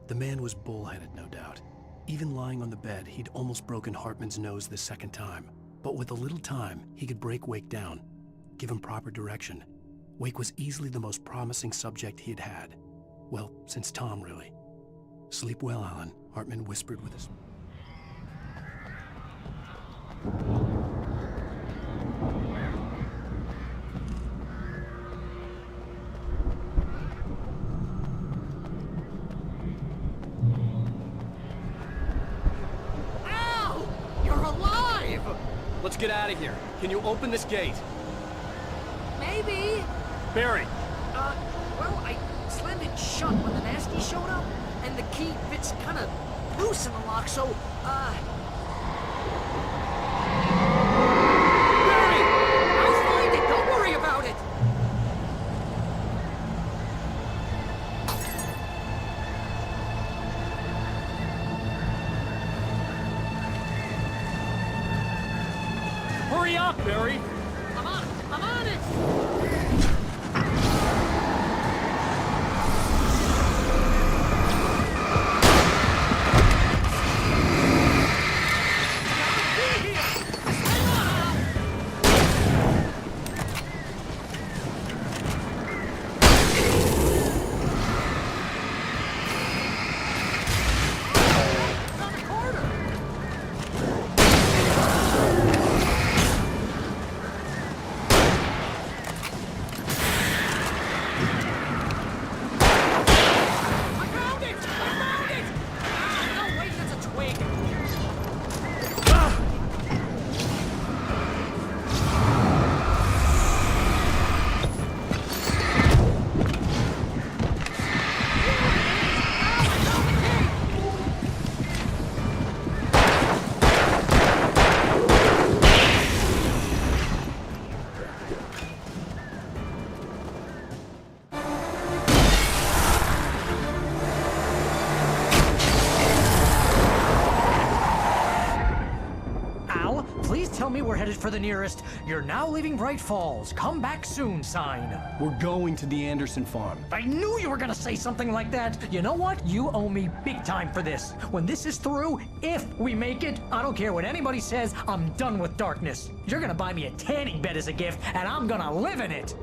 The man was bullheaded, no doubt. Even lying on the bed, he'd almost broken Hartman's nose the second time. But with a little time, he could break Wake down, give him proper direction. Wake was easily the most promising subject he had had. Well, since Tom, really. "Sleep well, Alan," Hartman whispered with his... Let's get out of here. Can you open this gate? Maybe. Barry! Well, I slammed it shut when the nasty showed up, and the key fits kind of loose in the lock, so, Barry! I'll find it! Don't worry about it! Hurry up, Barry! I'm on it! message for the nearest "You're now leaving Bright Falls. Come back soon" sign. We're going to the Anderson farm. I knew you were gonna say something like that. You know what? You owe me big time for this. When this is through, if we make it, I don't care what anybody says, I'm done with darkness. You're gonna buy me a tanning bed as a gift, and I'm gonna live in it.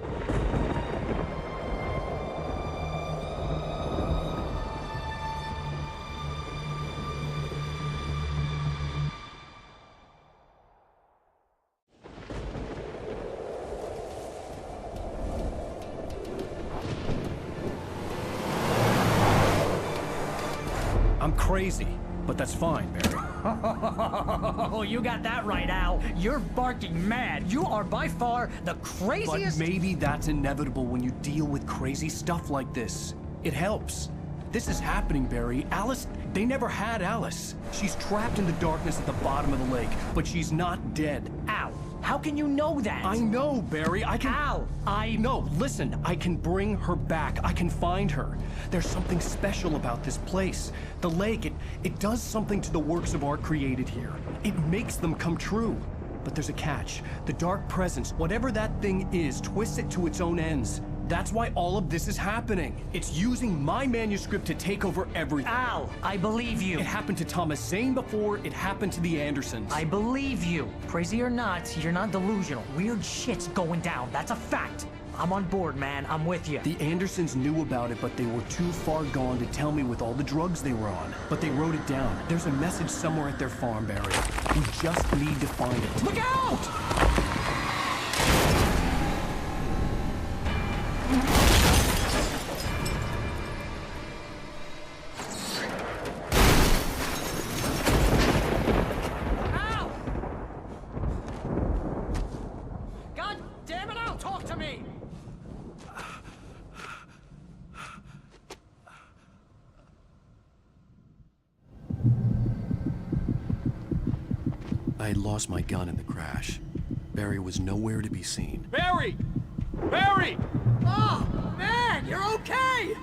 I'm crazy, but that's fine, Barry. Oh, you got that right, Al. You're barking mad. You are by far the craziest... But maybe that's inevitable when you deal with crazy stuff like this. It helps. This is happening, Barry. Alice, they never had Alice. She's trapped in the darkness at the bottom of the lake, but she's not dead. Al, how can you know that? I know, Barry. I can... Al, No, listen. I can bring her back. I can find her. There's something special about this place. The lake, it does something to the works of art created here. It makes them come true. But there's a catch. The dark presence, whatever that thing is, twists it to its own ends. That's why all of this is happening. It's using my manuscript to take over everything. Al, I believe you. It happened to Thomas Zane before, it happened to the Andersons. I believe you. Crazy or not, you're not delusional. Weird shit's going down. That's a fact. I'm on board, man. I'm with you. The Andersons knew about it, but they were too far gone to tell me with all the drugs they were on. But they wrote it down. There's a message somewhere at their farm, Barry. We just need to find it. Look out! I had lost my gun in the crash. Barry was nowhere to be seen. Barry! Barry! Oh, man, you're okay!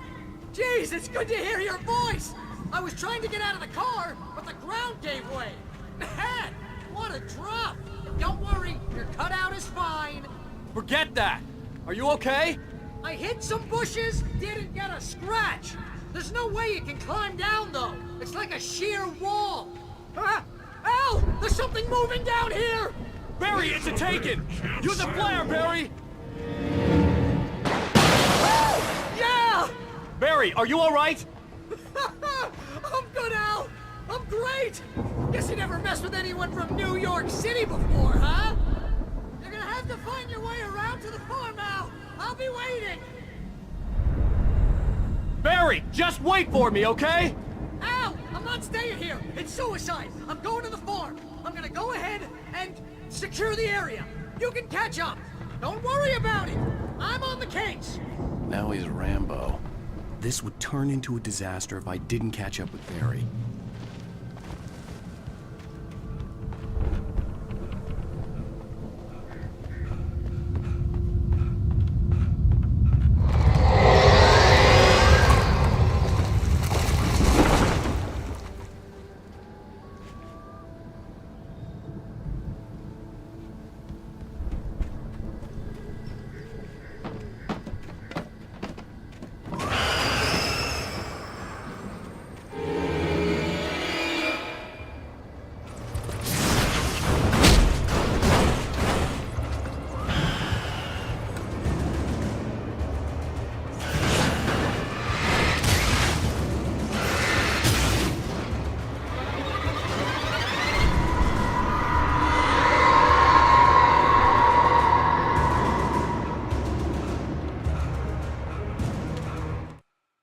Jeez, it's good to hear your voice! I was trying to get out of the car, but the ground gave way. Man, what a drop! Don't worry, your cutout is fine. Forget that! Are you okay? I hit some bushes, didn't get a scratch. There's no way you can climb down, though. It's like a sheer wall. Huh? Al! There's something moving down here! Barry, it's a Taken! Use a flare, Barry! Yeah! Barry, are you alright? I'm good, Al! I'm great! Guess you never messed with anyone from New York City before, huh? You're gonna have to find your way around to the farm, Al! I'll be waiting! Barry, just wait for me, okay? Al! I'm not staying here! It's suicide! I'm going to the farm! I'm gonna go ahead and secure the area! You can catch up! Don't worry about it! I'm on the case! Now he's Rambo. This would turn into a disaster if I didn't catch up with Barry.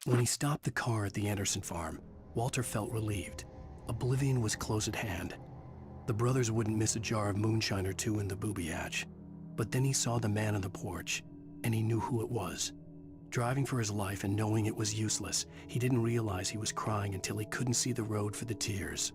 When he stopped the car at the Anderson farm, Walter felt relieved. Oblivion was close at hand. The brothers wouldn't miss a jar of moonshine or two in the booby hatch. But then he saw the man on the porch, and he knew who it was. Driving for his life and knowing it was useless, he didn't realize he was crying until he couldn't see the road for the tears.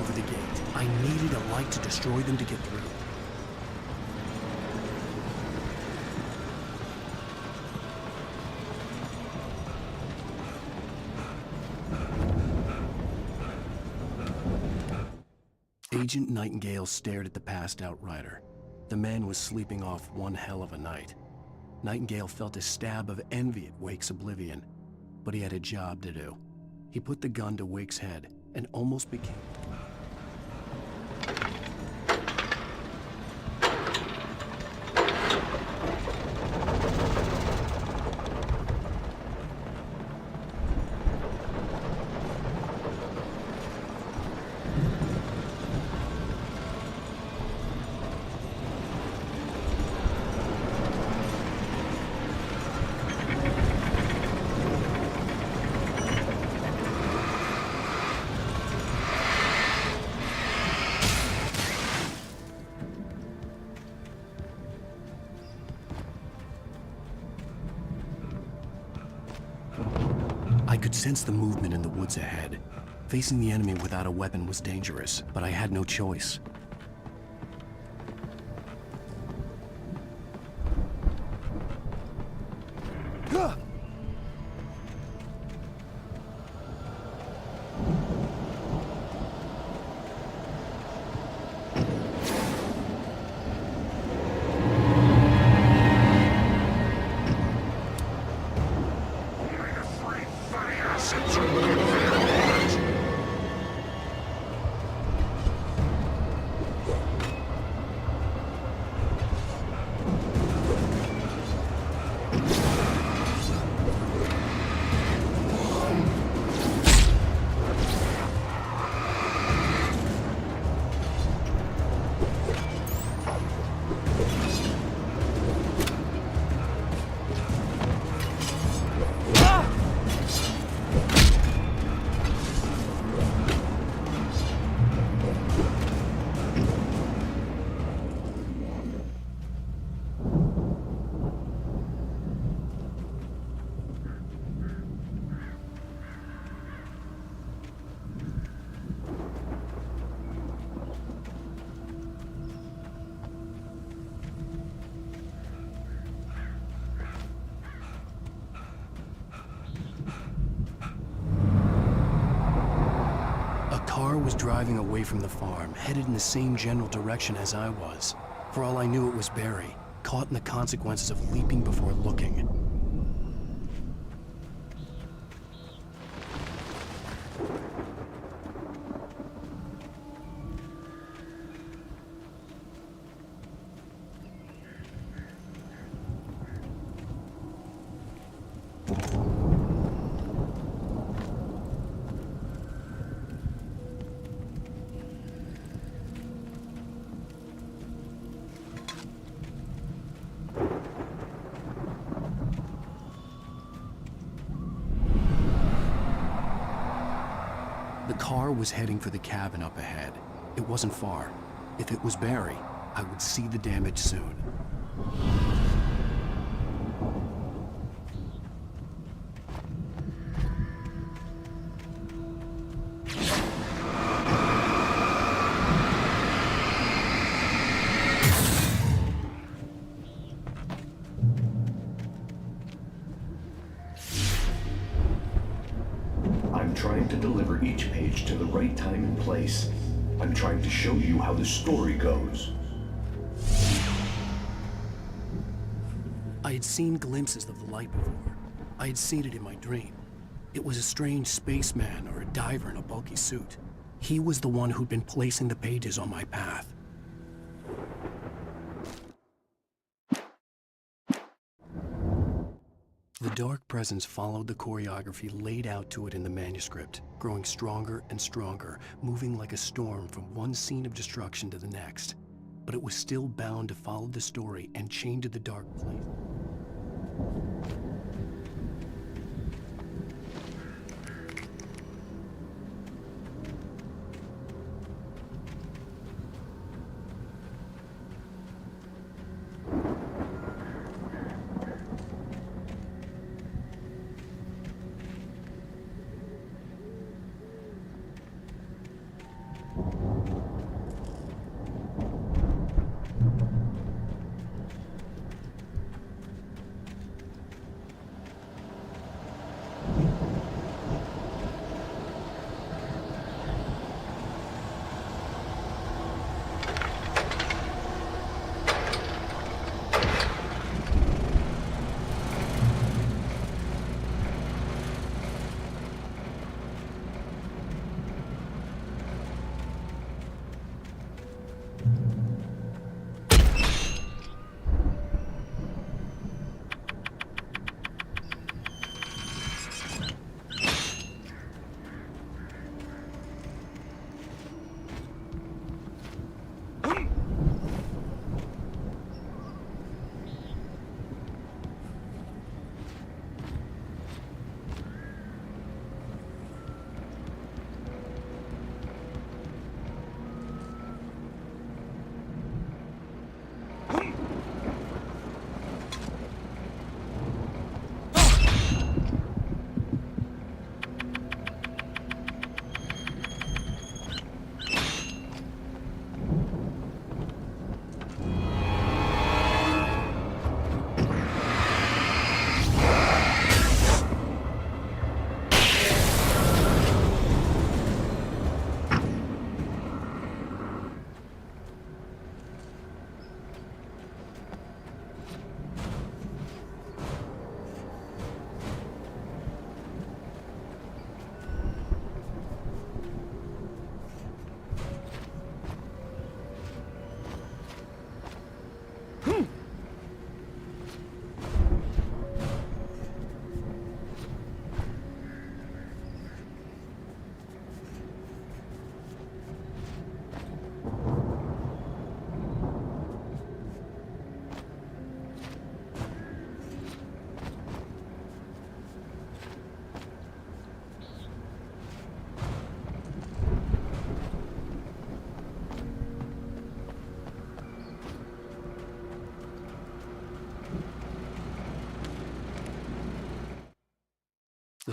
over the gate. I needed a light to destroy them to get through. Agent Nightingale stared at the passed-out rider. The man was sleeping off one hell of a night. Nightingale felt a stab of envy at Wake's oblivion, but he had a job to do. He put the gun to Wake's head and almost became... I could sense the movement in the woods ahead. Facing the enemy without a weapon was dangerous, but I had no choice. Was driving away from the farm, headed in the same general direction as I was. For all I knew, it was Barry, caught in the consequences of leaping before looking. The car was heading for the cabin up ahead. It wasn't far. If it was Barry, I would see the damage soon. I'm trying to deliver each page to the right time and place. I'm trying to show you how the story goes. I had seen glimpses of the light before. I had seen it in my dream. It was a strange spaceman or a diver in a bulky suit. He was the one who'd been placing the pages on my path. The dark presence followed the choreography laid out to it in the manuscript, growing stronger and stronger, moving like a storm from one scene of destruction to the next. But it was still bound to follow the story and chained to the dark place.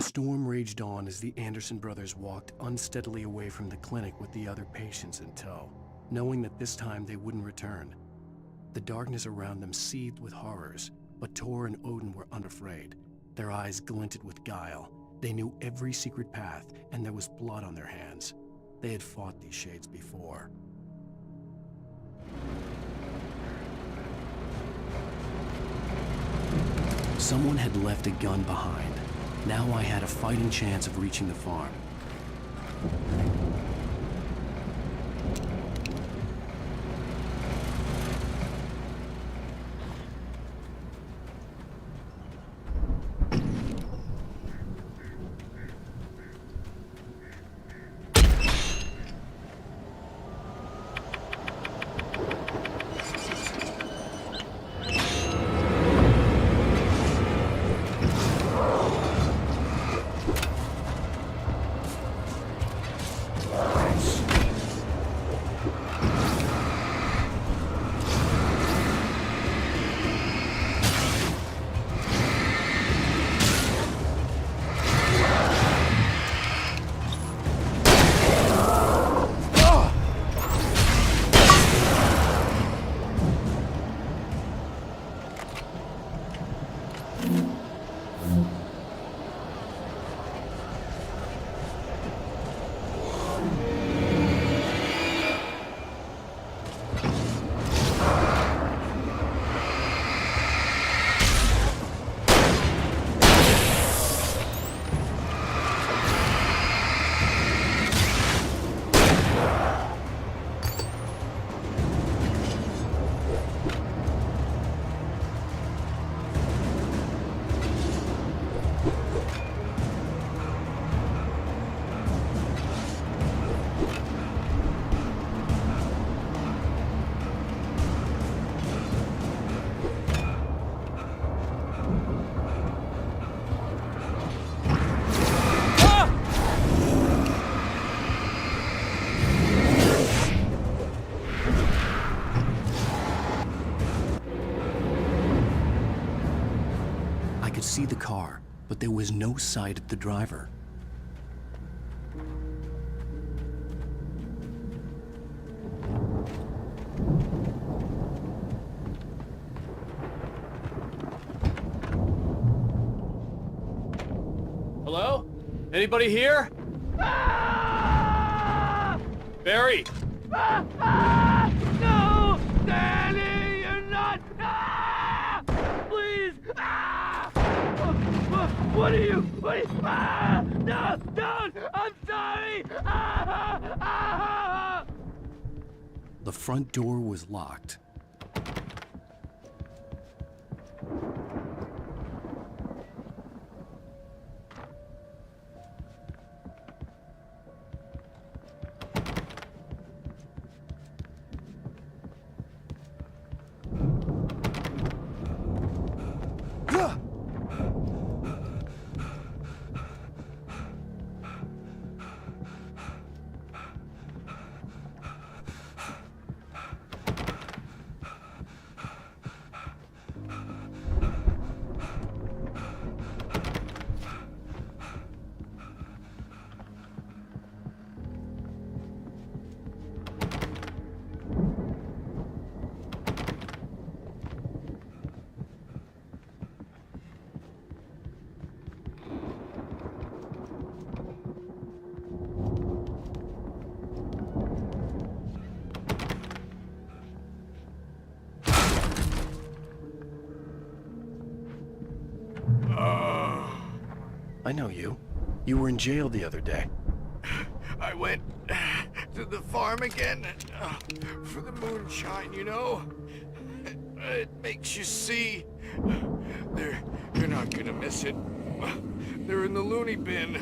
The storm raged on as the Anderson brothers walked unsteadily away from the clinic with the other patients in tow, knowing that this time they wouldn't return. The darkness around them seethed with horrors, but Tor and Odin were unafraid. Their eyes glinted with guile. They knew every secret path, and there was blood on their hands. They had fought these shades before. Someone had left a gun behind. Now I had a fighting chance of reaching the farm. See the car, but there was no sight of the driver. Hello? Anybody here? Barry! No! Danny, you're not! Please! What are you? No! Don't! I'm sorry! The front door was locked. I know you. You were in jail the other day. I went to the farm again for the moonshine, you know? It makes you see. You're not gonna miss it. They're in the loony bin.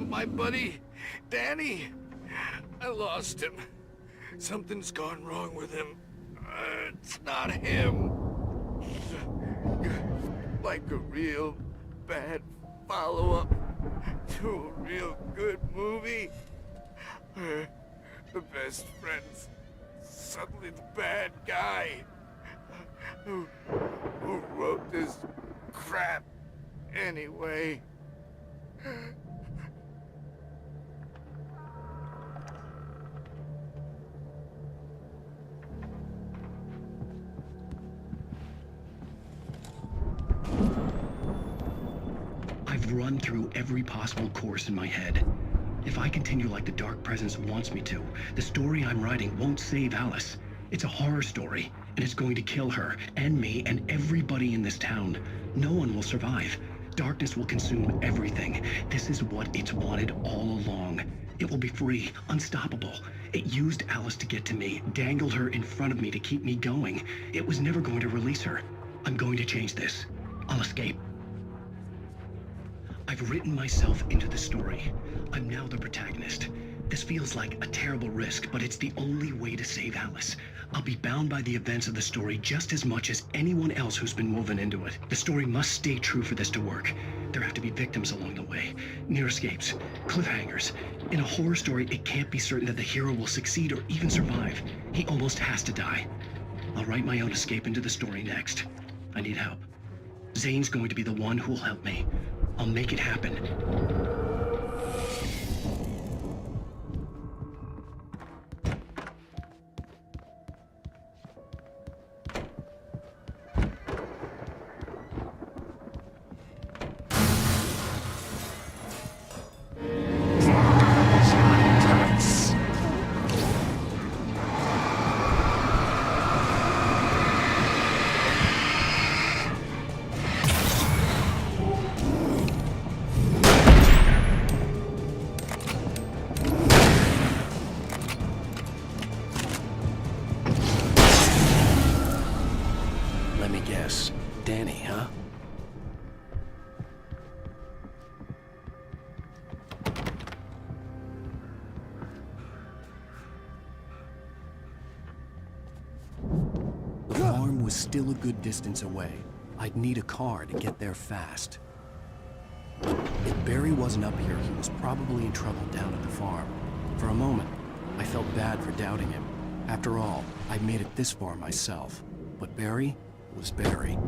My buddy, Danny, I lost him. Something's gone wrong with him. It's not him. Like a real bad follow-up to a real good movie. The best friend's suddenly the bad guy. Who wrote this crap anyway? I've run through every possible course in my head. If I continue like the Dark Presence wants me to, the story I'm writing won't save Alice. It's a horror story, and it's going to kill her, and me, and everybody in this town. No one will survive. Darkness will consume everything. This is what it's wanted all along. It will be free, unstoppable. It used Alice to get to me, dangled her in front of me to keep me going. It was never going to release her. I'm going to change this. I'll escape. I've written myself into the story. I'm now the protagonist. This feels like a terrible risk, but it's the only way to save Alice. I'll be bound by the events of the story just as much as anyone else who's been woven into it. The story must stay true for this to work. There have to be victims along the way, near escapes, cliffhangers. In a horror story, it can't be certain that the hero will succeed or even survive. He almost has to die. I'll write my own escape into the story next. I need help. Zane's going to be the one who'll help me. I'll make it happen. Let me guess. Danny, huh? The farm was still a good distance away. I'd need a car to get there fast. If Barry wasn't up here, he was probably in trouble down at the farm. For a moment, I felt bad for doubting him. After all, I'd made it this far myself. But Barry was Barry.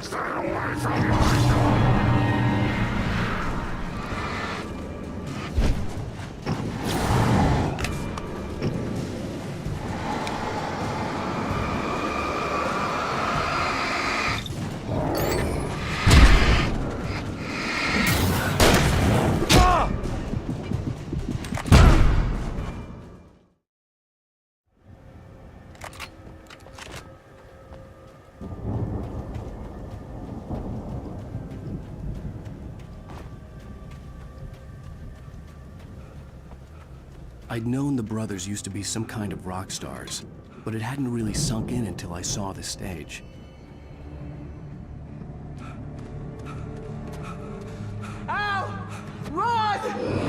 Stay away from my door! I'd known the brothers used to be some kind of rock stars, but it hadn't really sunk in until I saw the stage. Ow! Run!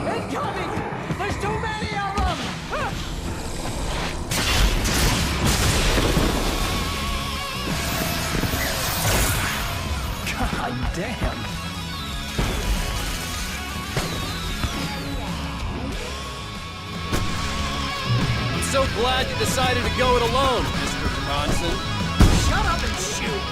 Incoming! There's too many of them! God damn. I'm so glad you decided to go it alone, Mr. Bronson. Shut up and shoot!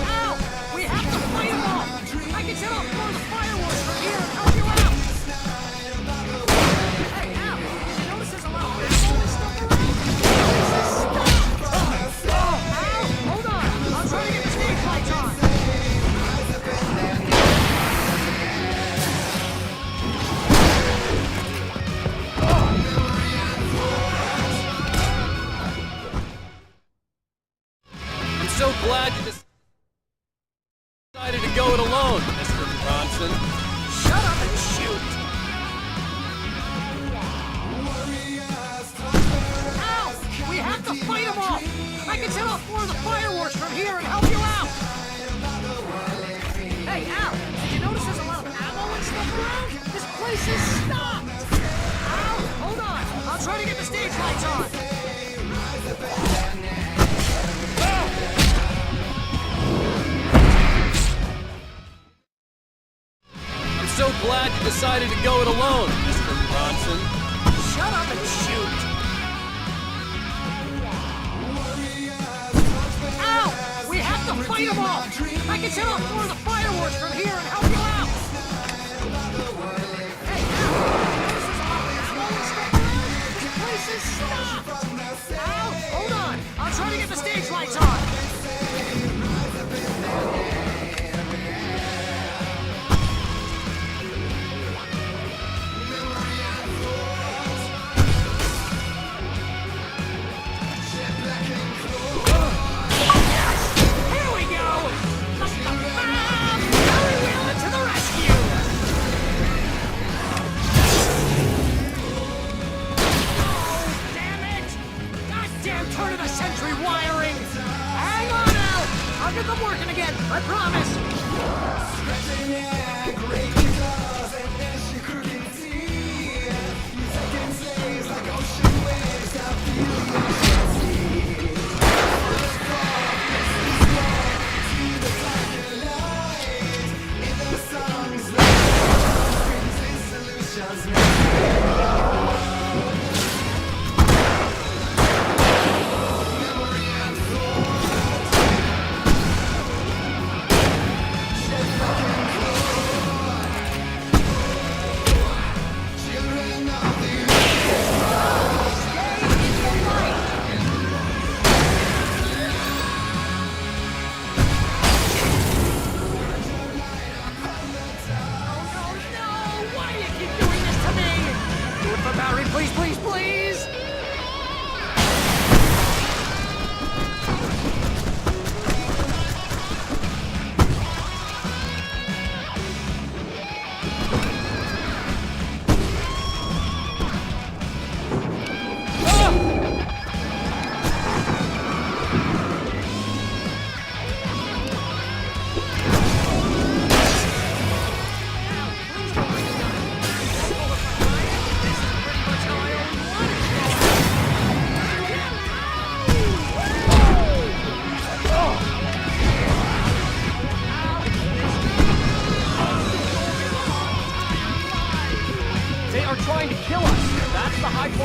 Ow! We have to fight them all! I can set off more of the fireworks from here and help you out! Hey, Al! Did you notice there's a lot of ammo and stuff around? Stop! Al! Hold on! I'm trying to get the stage lights on! I'm so glad you decided to go it alone, Mr. Bronson. Shut up and shoot! Ow! We have to fight them all! I can set off more of the fireworks from here and help you out! Hey, Al! Did you notice there's a lot of ammo and stuff around? This place is stocked! Al! Hold on! I'll try to get the stage lights on! I'm so glad you decided to go it alone, Mr. Bronson. Shut up and shoot! Ow! We have to fight them all! I can set off more of the fireworks from here and help you out! Hey, Al! Notice there's a lot of ammo and stuff around? This place is stocked! Al! Hold on! I'll try to get the stage lights on! Here we go! Harry Wheeler to the rescue! Oh, damn it! Goddamn turn-of-the-century wiring! Hang on, Al! I'll get them working again, I promise!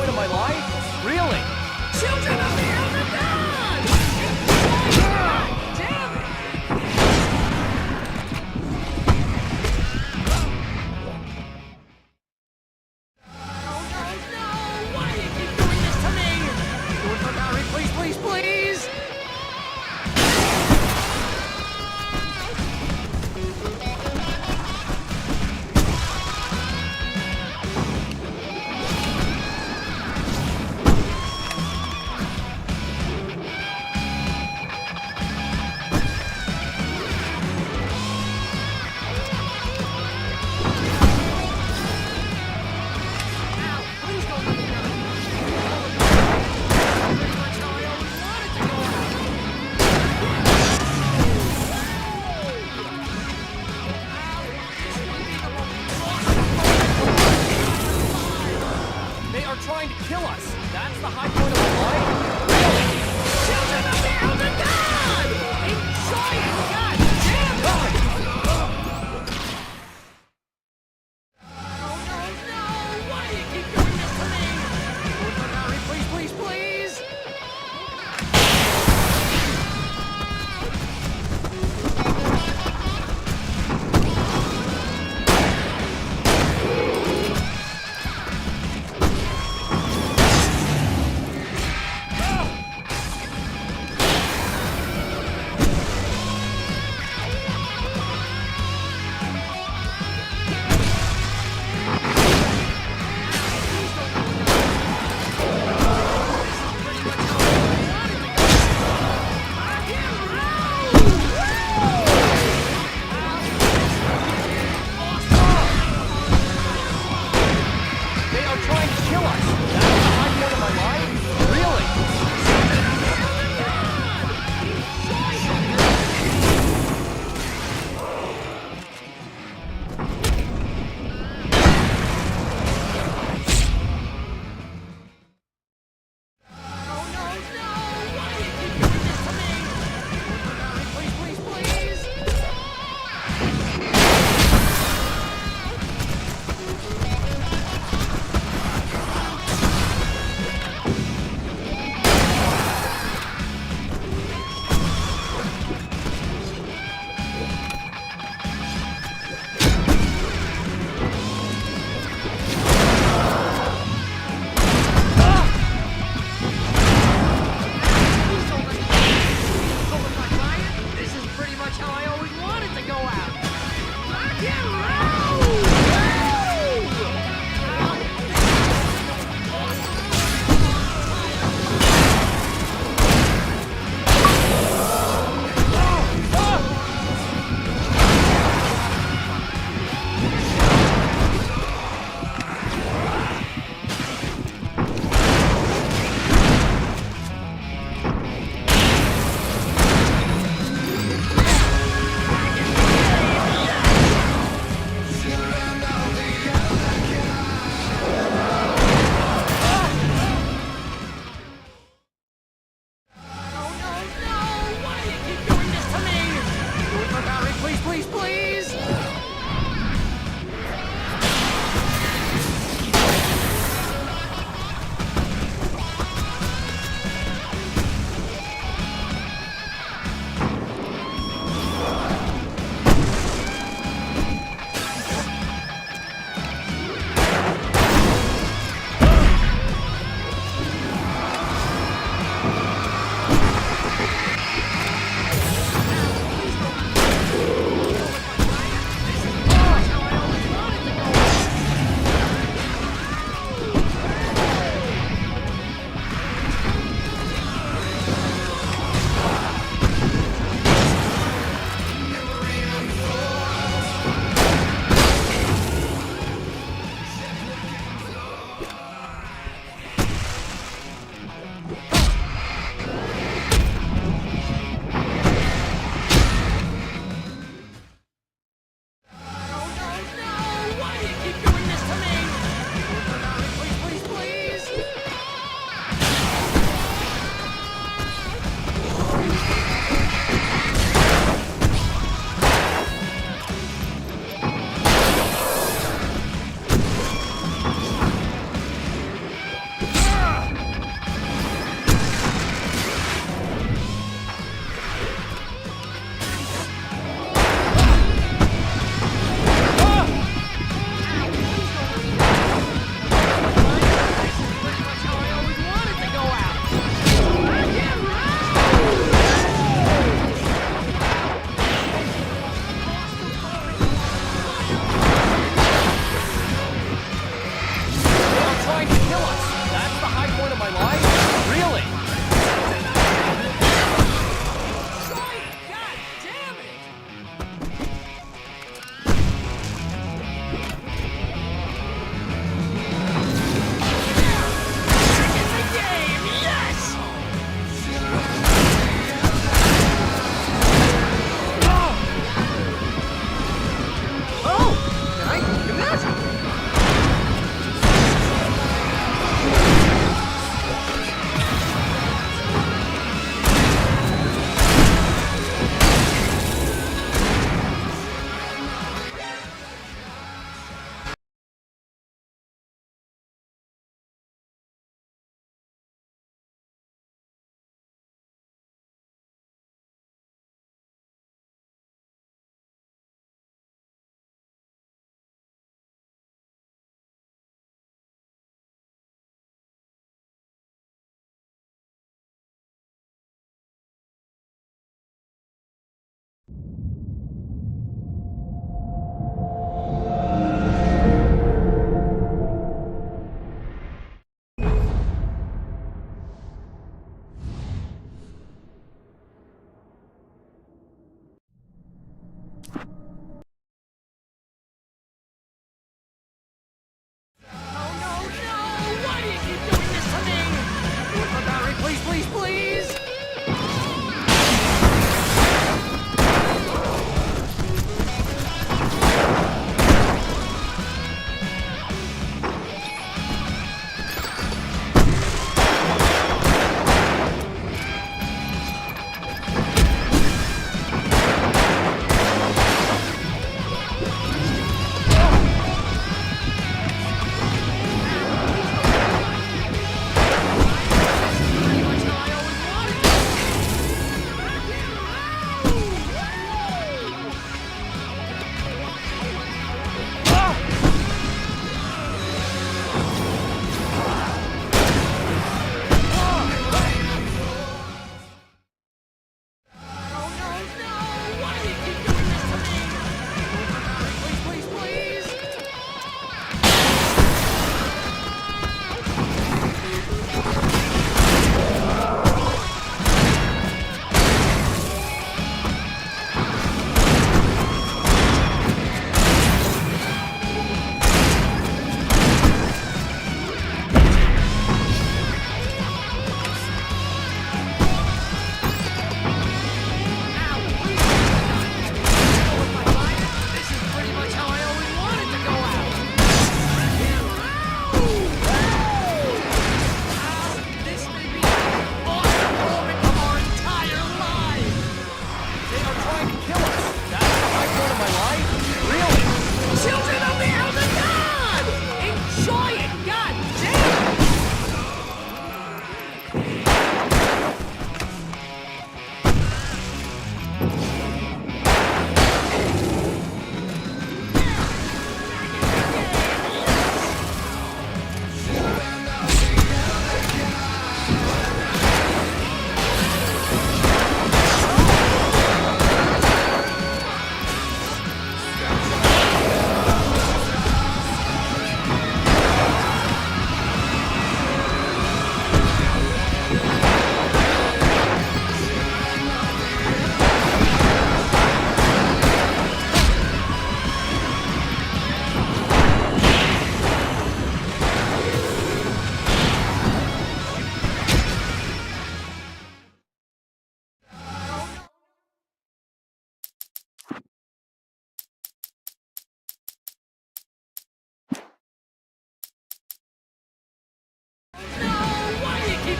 point of my life? Really? Children of the Elder God! Damn it! No! Why do you keep doing this to me? Do it for Barry, please, please, please!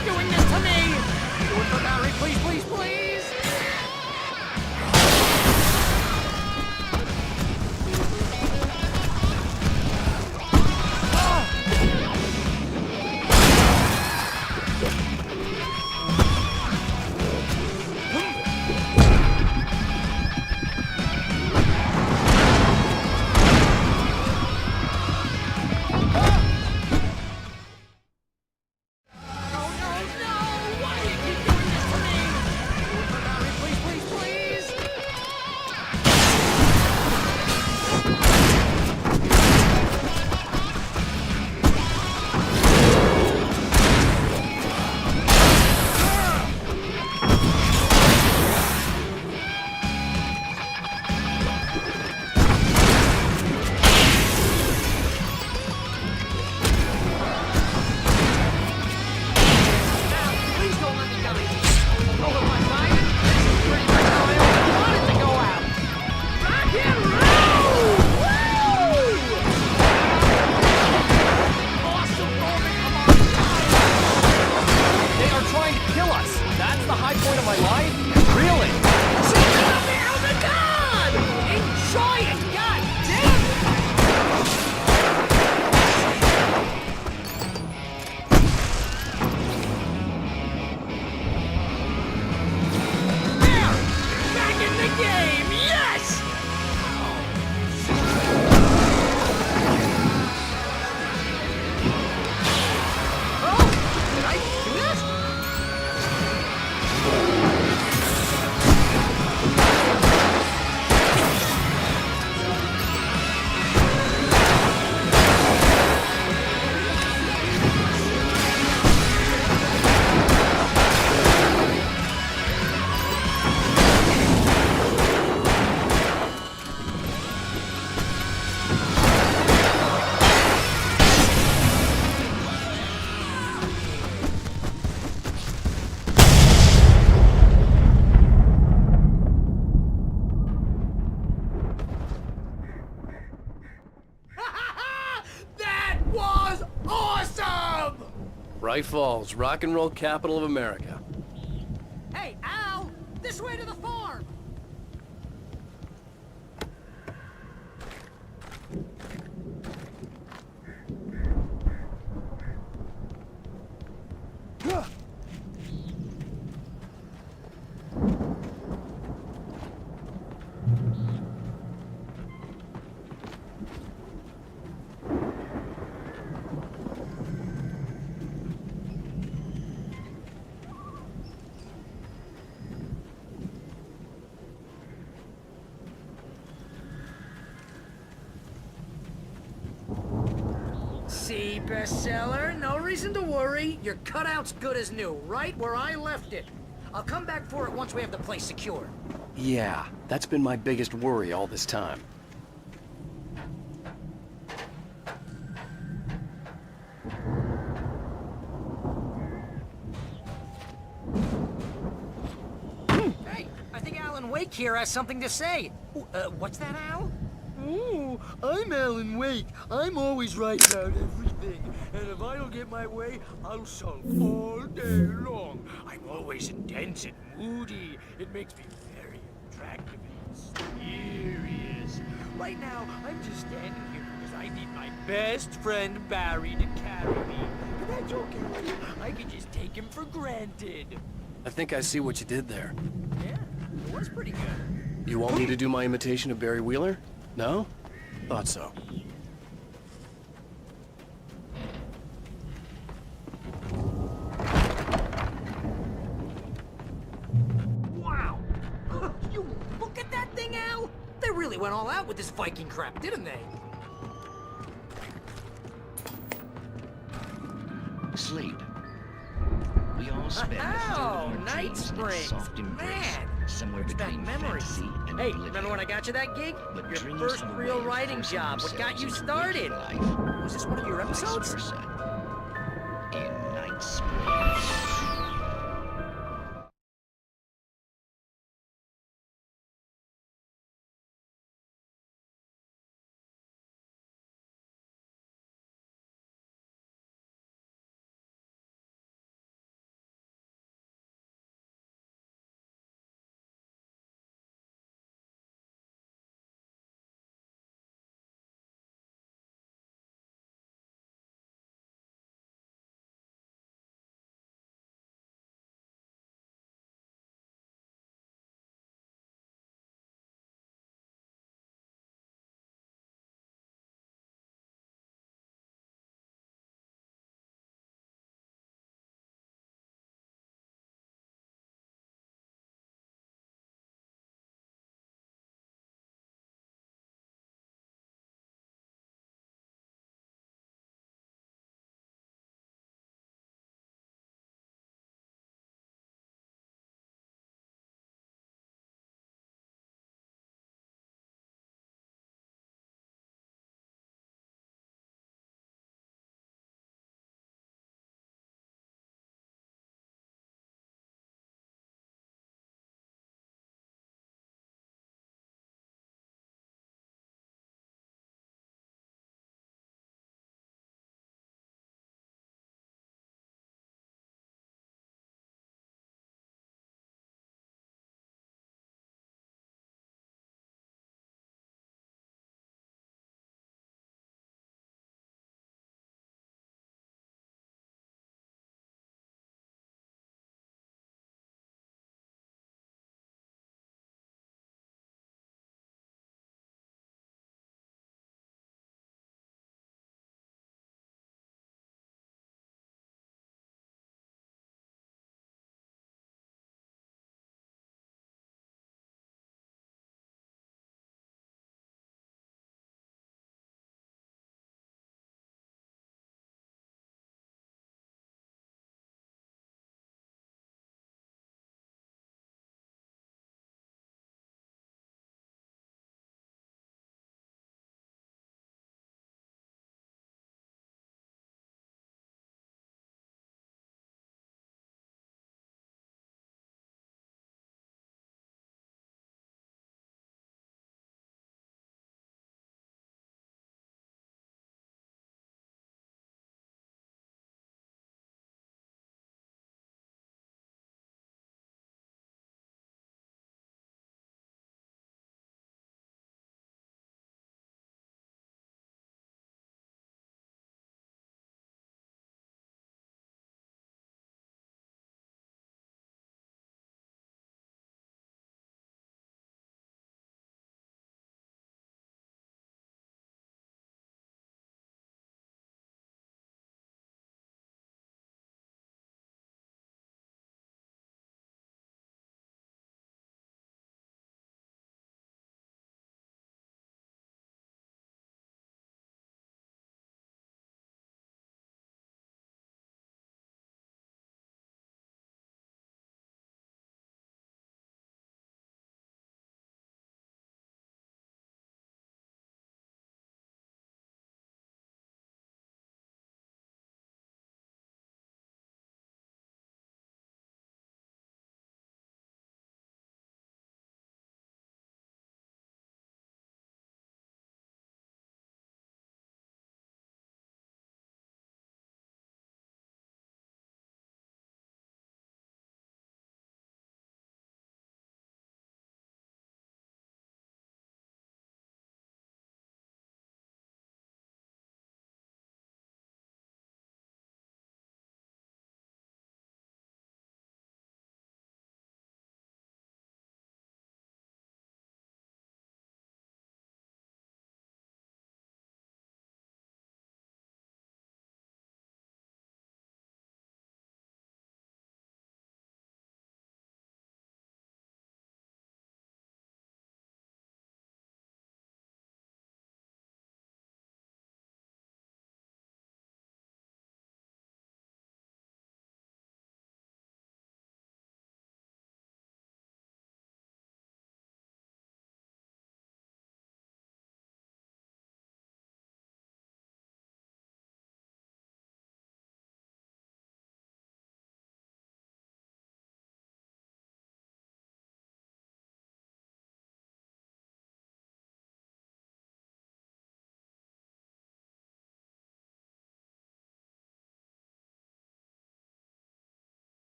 keep doing this to me? Do it for Barry, please, please, please! Bright Falls, rock and roll capital of America. Hey, Al! This way to the farm! See, bestseller, no reason to worry. Your cutout's good as new, right where I left it. I'll come back for it once we have the place secured. Yeah, that's been my biggest worry all this time. Hey, I think Alan Wake here has something to say. What's that, Al? Ooh, I'm Alan Wake. I'm always right about everything. And if I don't get my way, I'll sulk all day long. I'm always intense and moody. It makes me very attractive and mysterious. Right now, I'm just standing here because I need my best friend Barry to carry me. But that's okay. I can just take him for granted. I think I see what you did there. Yeah, it was pretty good. You want me to do my imitation of Barry Wheeler? No? Thought so. Wow! You look at that thing, Al! They really went all out with this Viking crap, didn't they? Sleep. We all spend the third Oh, of our Night dreams in a Springs. soft embrace, Man, somewhere brings back between memories. fantasy and Hey, oblivion. remember when I got you that gig? But Your dreams first have a real way of writing forcing job. What got you themselves into started? life. Was this one of your Vice episodes? versa. In Night Springs.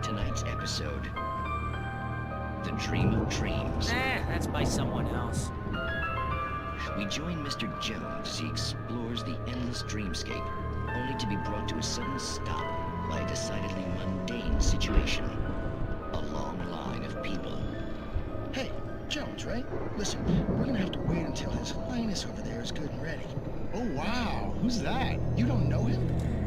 tonight's episode. The Dream of Dreams. That's by someone else. We join Mr. Jones as he explores the endless dreamscape, only to be brought to a sudden stop by a decidedly mundane situation. A long line of people. Hey, Jones, right? Listen, we're gonna have to wait until His Highness over there is good and ready. Oh, wow. Who's that? You don't know him?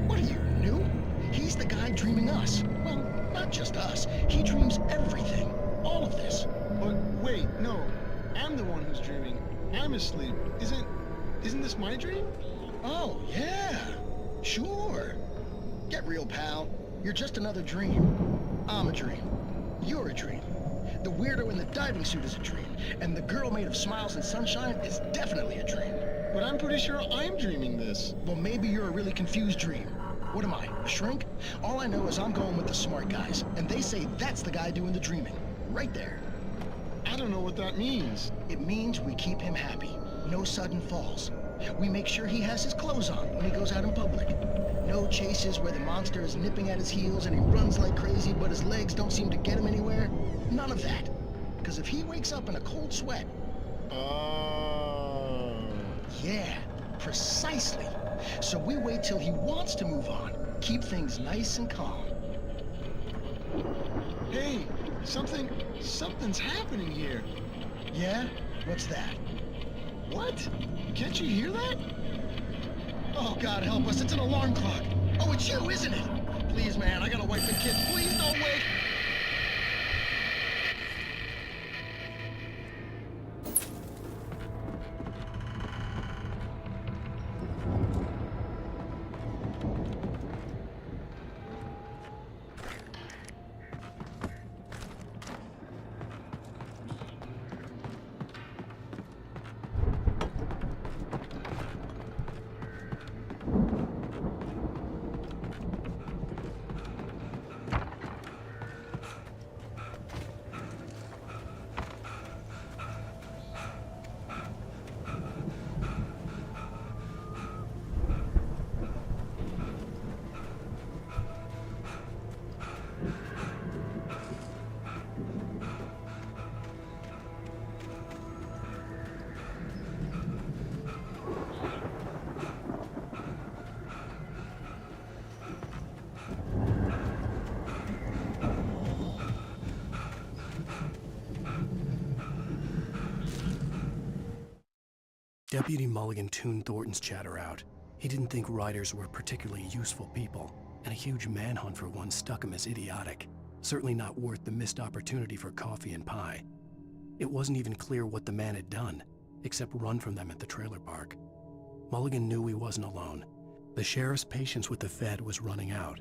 What are you, new? He's the guy dreaming us. Well, not just us. He dreams everything. All of this. But wait, no. I'm the one who's dreaming. I'm asleep. Isn't this my dream? Oh, yeah. Sure. Get real, pal. You're just another dream. I'm a dream. You're a dream. The weirdo in the diving suit is a dream. And the girl made of smiles and sunshine is definitely a dream. But I'm pretty sure I'm dreaming this. Well, maybe you're a really confused dream. What am I, a shrink? All I know is I'm going with the smart guys. And they say that's the guy doing the dreaming. Right there. I don't know what that means. It means we keep him happy. No sudden falls. We make sure he has his clothes on when he goes out in public. No chases where the monster is nipping at his heels and he runs like crazy, but his legs don't seem to get him anywhere. None of that. Because if he wakes up in a cold sweat... Yeah, precisely. So we wait till he wants to move on. Keep things nice and calm. Hey, something's happening here. Yeah? What's that? What? Can't you hear that? Oh, God help us, it's an alarm clock. Oh, it's you, isn't it? Please, man, I got a wife and kids. Please don't wake. Deputy Mulligan tuned Thornton's chatter out. He didn't think riders were particularly useful people, and a huge manhunt for one struck him as idiotic. Certainly not worth the missed opportunity for coffee and pie. It wasn't even clear what the man had done, except run from them at the trailer park. Mulligan knew he wasn't alone. The sheriff's patience with the Fed was running out.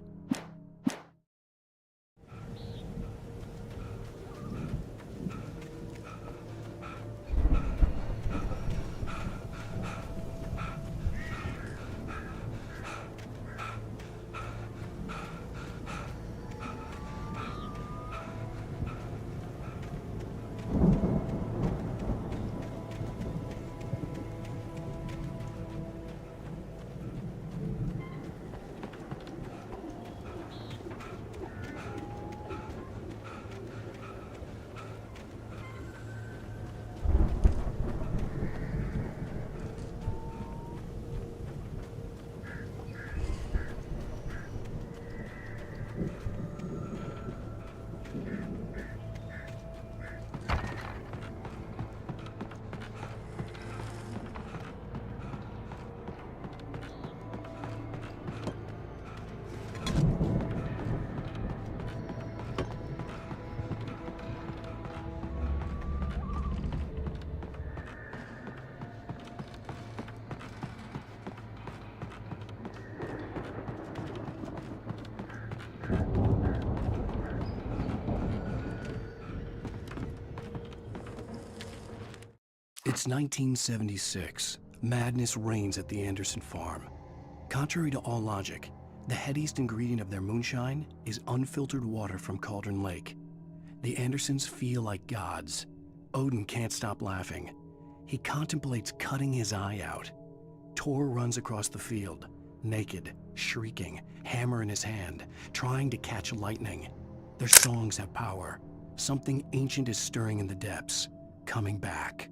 It's 1976. Madness reigns at the Anderson farm. Contrary to all logic, the headiest ingredient of their moonshine is unfiltered water from Cauldron Lake. The Andersons feel like gods. Odin can't stop laughing. He contemplates cutting his eye out. Tor runs across the field, naked, shrieking, hammer in his hand, trying to catch lightning. Their songs have power. Something ancient is stirring in the depths, coming back.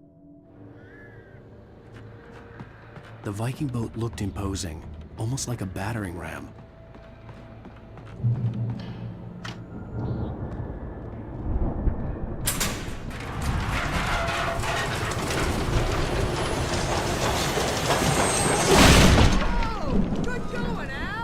The Viking boat looked imposing, almost like a battering ram. Good going, Al!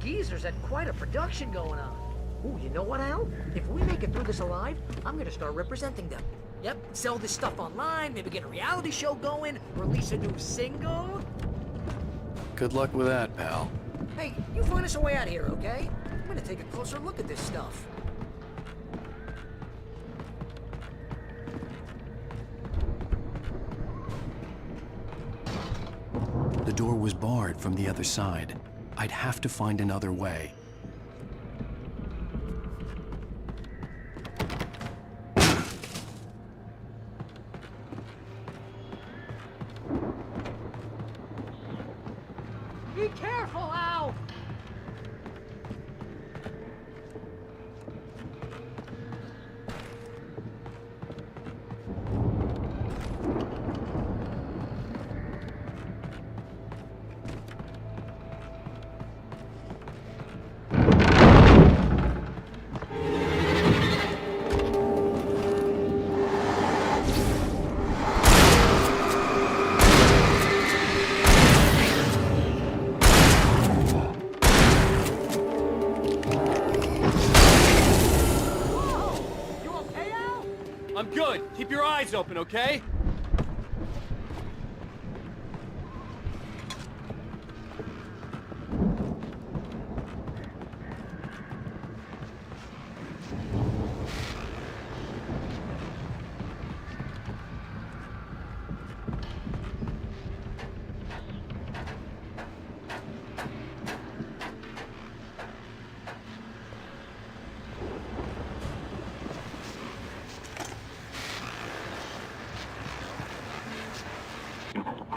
geezers had quite a production going on. Ooh, you know what, Al? If we make it through this alive, I'm gonna start representing them. Yep, sell this stuff online, maybe get a reality show going, release a new single. Good luck with that, pal. Hey, you find us a way out of here, okay? I'm gonna take a closer look at this stuff. The door was barred from the other side. I'd have to find another way. Be careful, Al! I'm good. Keep your eyes open, okay?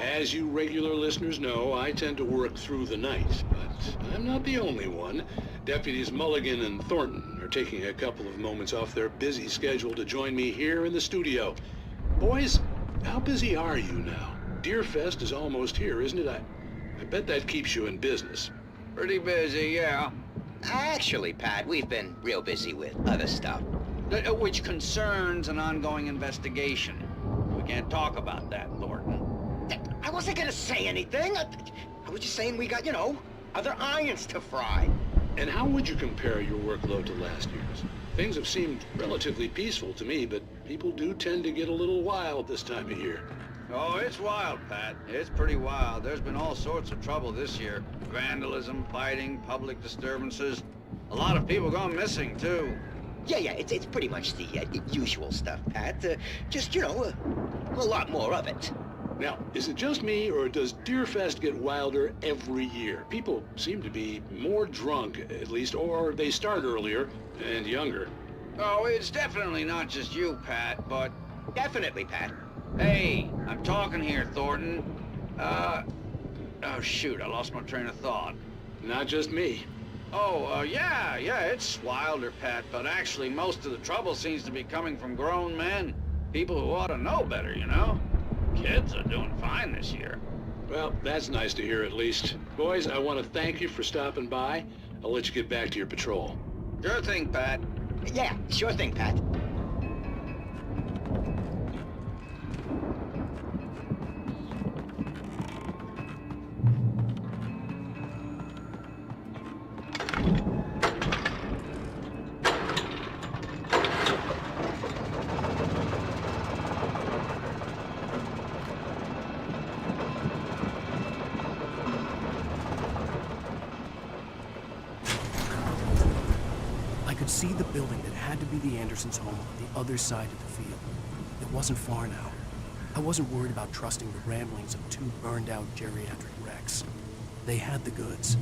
As you regular listeners know, I tend to work through the night, but I'm not the only one. Deputies Mulligan and Thornton are taking a couple of moments off their busy schedule to join me here in the studio. Boys, how busy are you now? Deerfest is almost here, isn't it? I bet that keeps you in business. Pretty busy, yeah. Actually, Pat, we've been real busy with other stuff, which concerns an ongoing investigation. We can't talk about that, Thornton. I wasn't gonna say anything. I was just saying we got, other irons to fry. And how would you compare your workload to last year's? Things have seemed relatively peaceful to me, but people do tend to get a little wild this time of year. Oh, it's wild, Pat. It's pretty wild. There's been all sorts of trouble this year. Vandalism, fighting, public disturbances. A lot of people gone missing, too. Yeah, it's pretty much the usual stuff, Pat. Just, a lot more of it. Now, is it just me, or does Deerfest get wilder every year? People seem to be more drunk, at least, or they start earlier and younger. Oh, it's definitely not just you, Pat, but... Definitely, Pat. Hey, I'm talking here, Thornton. Oh, shoot, I lost my train of thought. Not just me. Oh, yeah, it's wilder, Pat, but actually most of the trouble seems to be coming from grown men. People who ought to know better, Kids are doing fine this year. Well, that's nice to hear at least. Boys, I want to thank you for stopping by. I'll let you get back to your patrol. Sure thing, Pat. Yeah, sure thing, Pat. See the building that had to be the Andersons' home on the other side of the field. It wasn't far now. I wasn't worried about trusting the ramblings of two burned-out geriatric wrecks. They had the goods.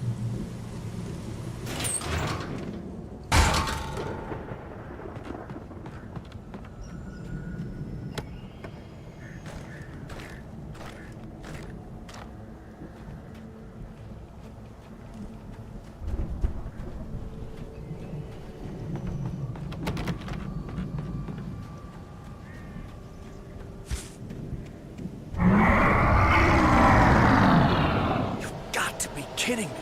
Kidding me.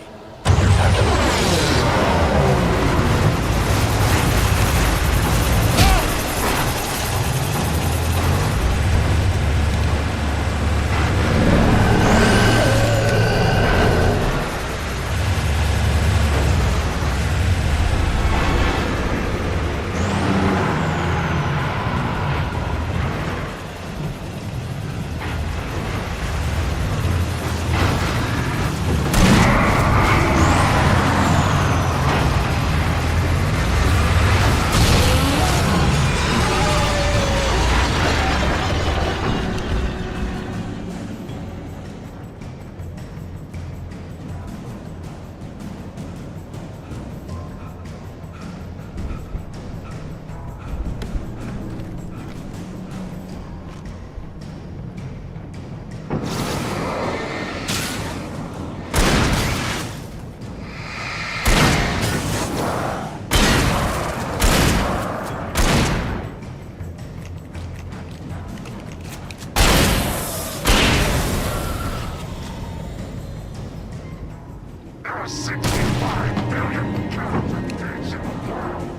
There are 65 billion counterfeit goods in the world.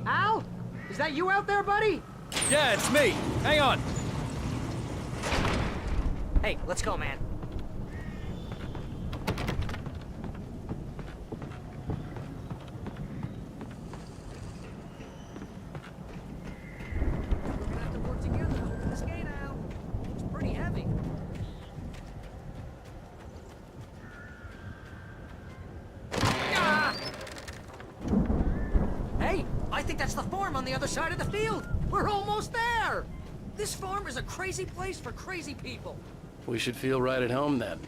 Al? Is that you out there, buddy? Yeah, it's me. Hang on. Hey, let's go, man. We're gonna have to work together to open this gate, Al. It's pretty heavy. Ah! Hey, I think that's the farm on the other side of the field. We're almost there. This farm is a crazy place for crazy people. We should feel right at home then.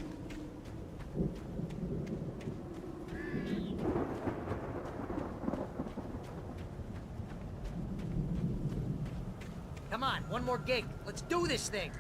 Come on, one more gig. Let's do this thing.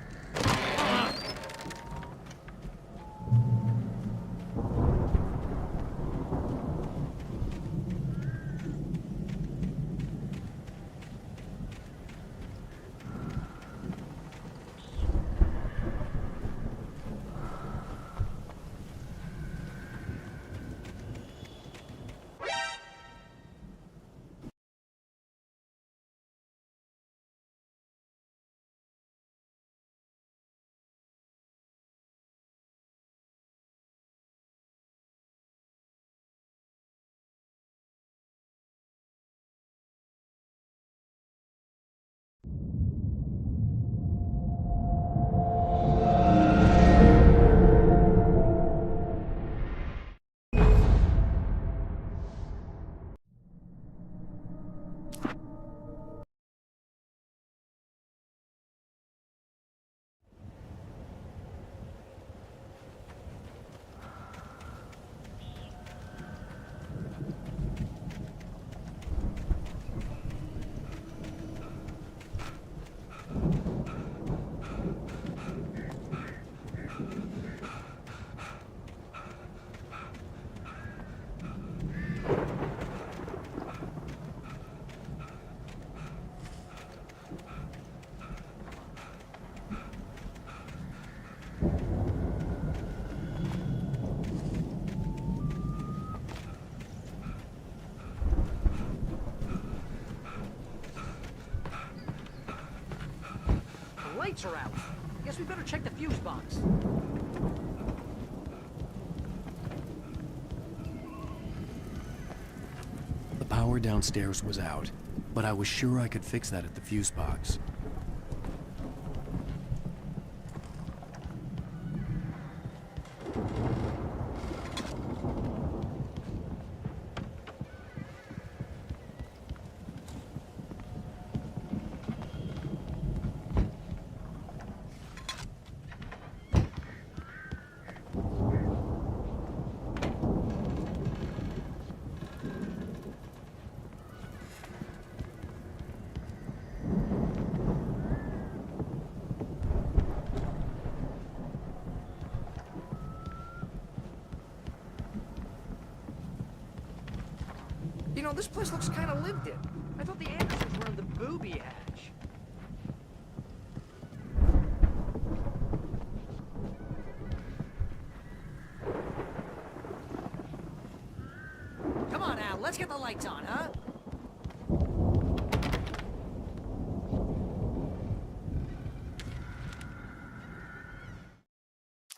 The lights are out. Guess we better check the fuse box. The power downstairs was out, but I was sure I could fix that at the fuse box. You know, this place looks kind of lived in. I thought the Andersons were in the booby hatch. Come on, Al, let's get the lights on, huh?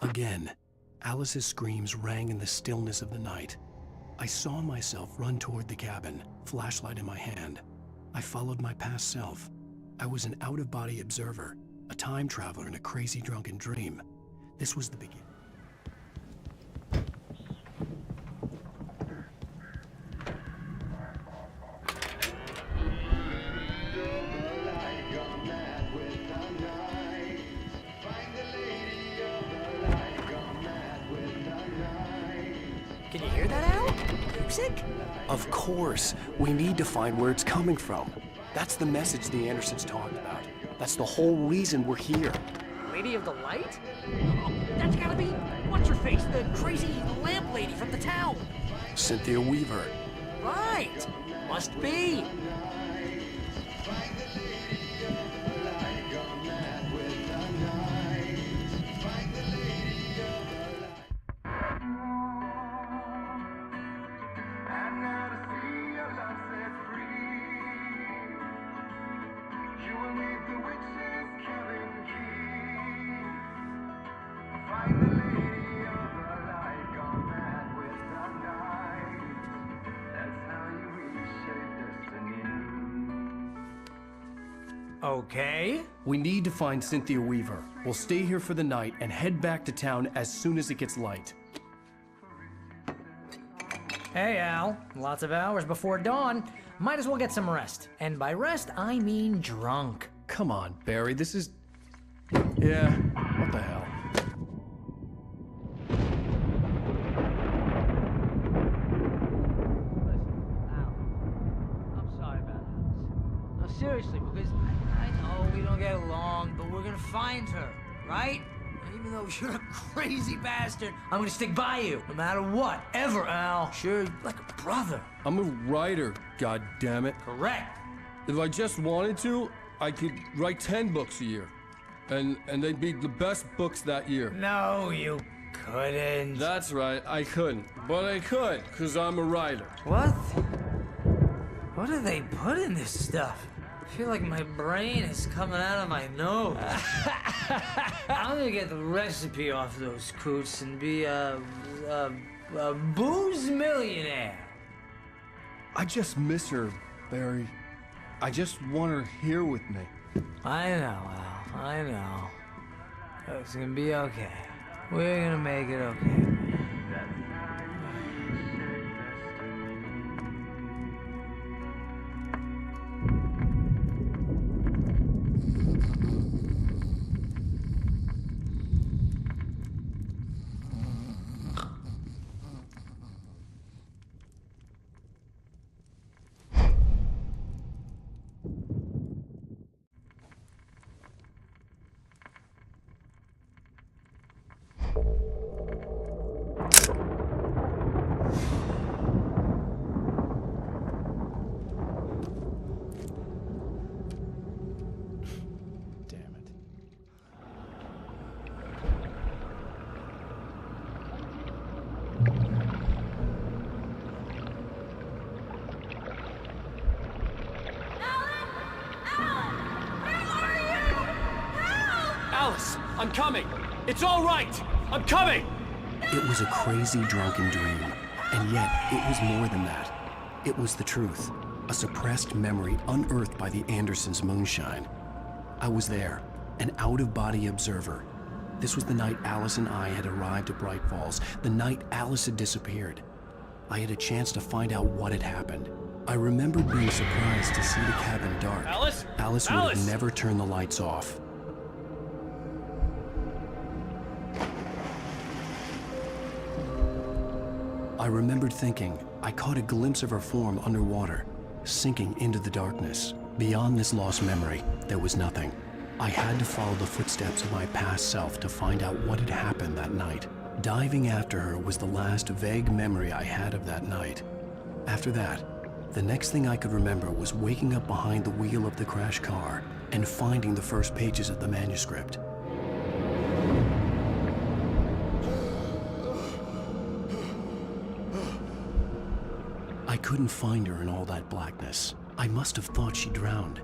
Again, Alice's screams rang in the stillness of the night. I saw myself run toward the cabin, flashlight in my hand. I followed my past self. I was an out-of-body observer, a time traveler in a crazy drunken dream. This was the beginning. Can you hear that, Al? Music? Of course. We need to find where it's coming from. That's the message the Andersons talked about. That's the whole reason we're here. Lady of the Light? Oh, that's gotta be what's-her-face, the crazy lamp lady from the town. Cynthia Weaver. Right. Must be. Okay. We need to find Cynthia Weaver. We'll stay here for the night and head back to town as soon as it gets light. Hey, Al. Lots of hours before dawn. Might as well get some rest. And by rest, I mean drunk. Come on, Barry, this is... Yeah, what the hell? I'm sorry about this. No, seriously, because I know we don't get along, but we're gonna find her, right? And even though you're a crazy bastard, I'm gonna stick by you, no matter what, ever, Al. Sure, like a brother. I'm a writer, goddammit. Correct. If I just wanted to, I could write 10 books a year. And they'd be the best books that year. No, you couldn't. That's right, I couldn't. But I could, because I'm a writer. What? What do they put in this stuff? I feel like my brain is coming out of my nose. I'm gonna get the recipe off those coots and be a booze millionaire. I just miss her, Barry. I just want her here with me. I know, Al. I know. It's gonna be okay. We're gonna make it okay. Alice, I'm coming. It's all right. I'm coming. It was a crazy drunken dream, and yet it was more than that. It was the truth, a suppressed memory unearthed by the Andersons' moonshine. I was there, an out-of-body observer. This was the night Alice and I had arrived at Bright Falls, the night Alice had disappeared. I had a chance to find out what had happened. I remembered being surprised to see the cabin dark. Alice? Alice would have never turned the lights off. I remembered thinking I caught a glimpse of her form underwater, sinking into the darkness. Beyond this lost memory, there was nothing. I had to follow the footsteps of my past self to find out what had happened that night. Diving after her was the last vague memory I had of that night. After that, the next thing I could remember was waking up behind the wheel of the crashed car and finding the first pages of the manuscript. I couldn't find her in all that blackness. I must have thought she drowned.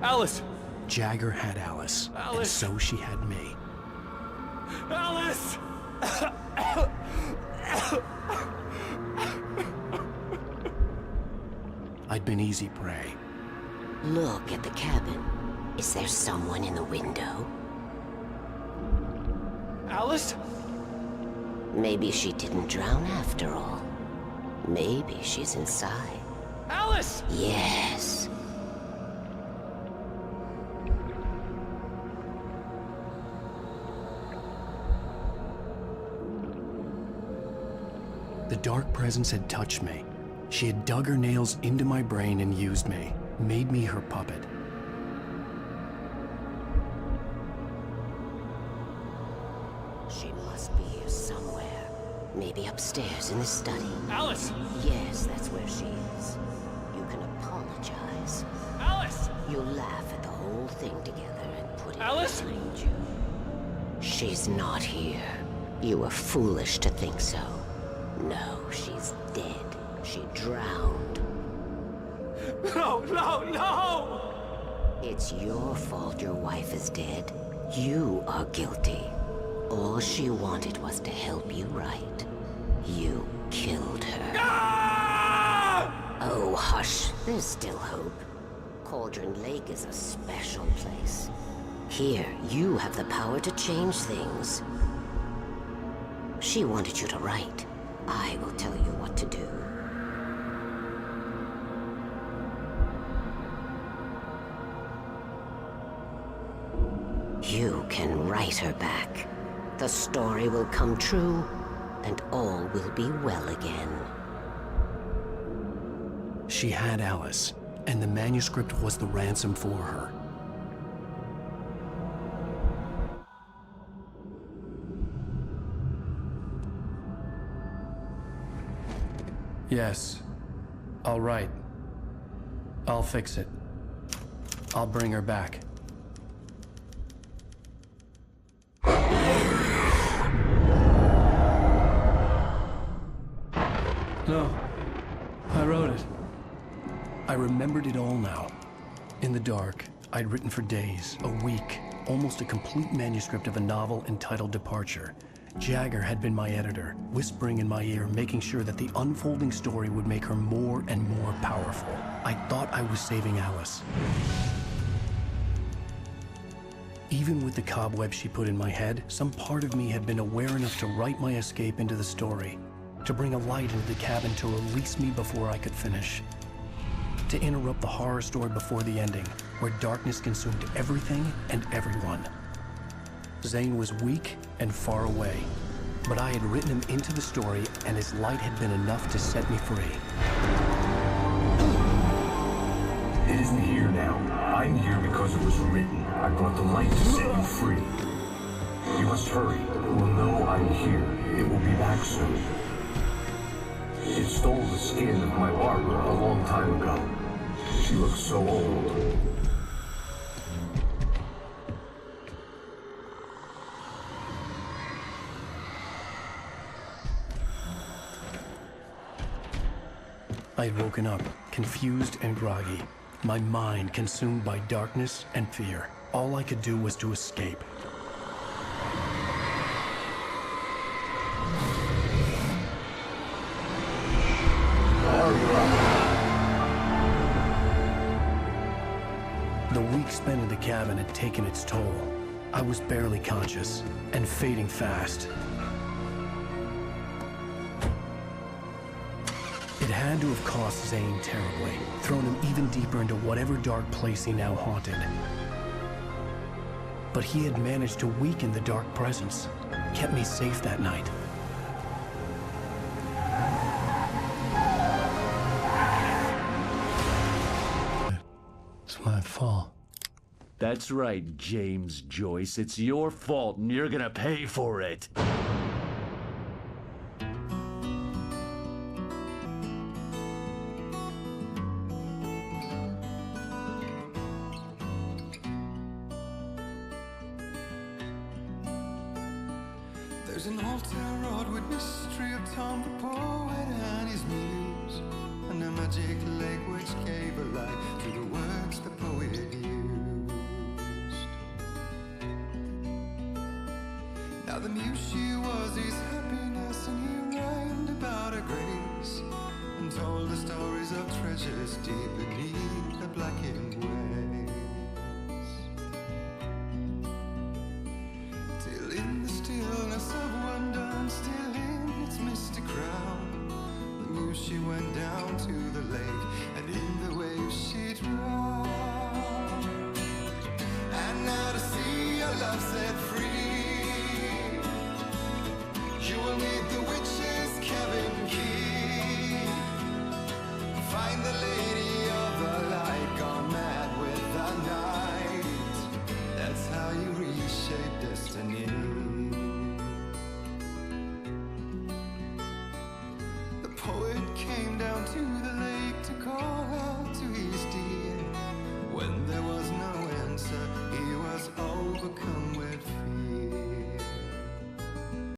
Alice! Jagger had Alice, and so she had me. Alice! I'd been easy prey. Look at the cabin. Is there someone in the window? Alice? Maybe she didn't drown after all. Maybe she's inside. Alice! Yes. The dark presence had touched me. She had dug her nails into my brain and used me, made me her puppet. She must be here somewhere. Maybe upstairs in the study. Alice! Yes, that's where she is. You can apologize. Alice! You'll laugh at the whole thing together and put it Alice? behind you. She's not here. You were foolish to think so. No, she's dead. She drowned. No, no, no! It's your fault your wife is dead. You are guilty. All she wanted was to help you right. You killed her. Ah! Oh, hush. There's still hope. Cauldron Lake is a special place. Here, you have the power to change things. She wanted you to write. I will tell you what to do. You can write her back. The story will come true, and all will be well again. She had Alice, and the manuscript was the ransom for her. Yes. All right. I'll fix it. I'll bring her back. No. I wrote it. I remembered it all now. In the dark, I'd written for days, a week, almost a complete manuscript of a novel entitled Departure. Jagger had been my editor, whispering in my ear, making sure that the unfolding story would make her more and more powerful. I thought I was saving Alice. Even with the cobweb she put in my head, some part of me had been aware enough to write my escape into the story, to bring a light into the cabin to release me before I could finish, to interrupt the horror story before the ending, where darkness consumed everything and everyone. Zane was weak and far away, but I had written him into the story, and his light had been enough to set me free. It isn't here now. I'm here because it was written. I brought the light to set you free. You must hurry. It will know I'm here. It will be back soon. It stole the skin of my Barbara a long time ago. She looks so old. I had woken up, confused and groggy, my mind consumed by darkness and fear. All I could do was to escape. The week spent in the cabin had taken its toll. I was barely conscious, and fading fast. It had to have cost Zane terribly, thrown him even deeper into whatever dark place he now haunted. But he had managed to weaken the dark presence, kept me safe that night. It's my fault. That's right, James Joyce. It's your fault, and you're gonna pay for it. There's an old town road with mystery of Tom the poet and his muse, and a magic lake which gave a life to the words the poet used. Now the muse she was his happiness, and he rhymed about her grace, and told the stories of treasures deep beneath the blackened waves. Till in the stillness of wonder, still in its misty crown, the moon she went down to the lake, and in the waves she drowned. And now to see your love set free.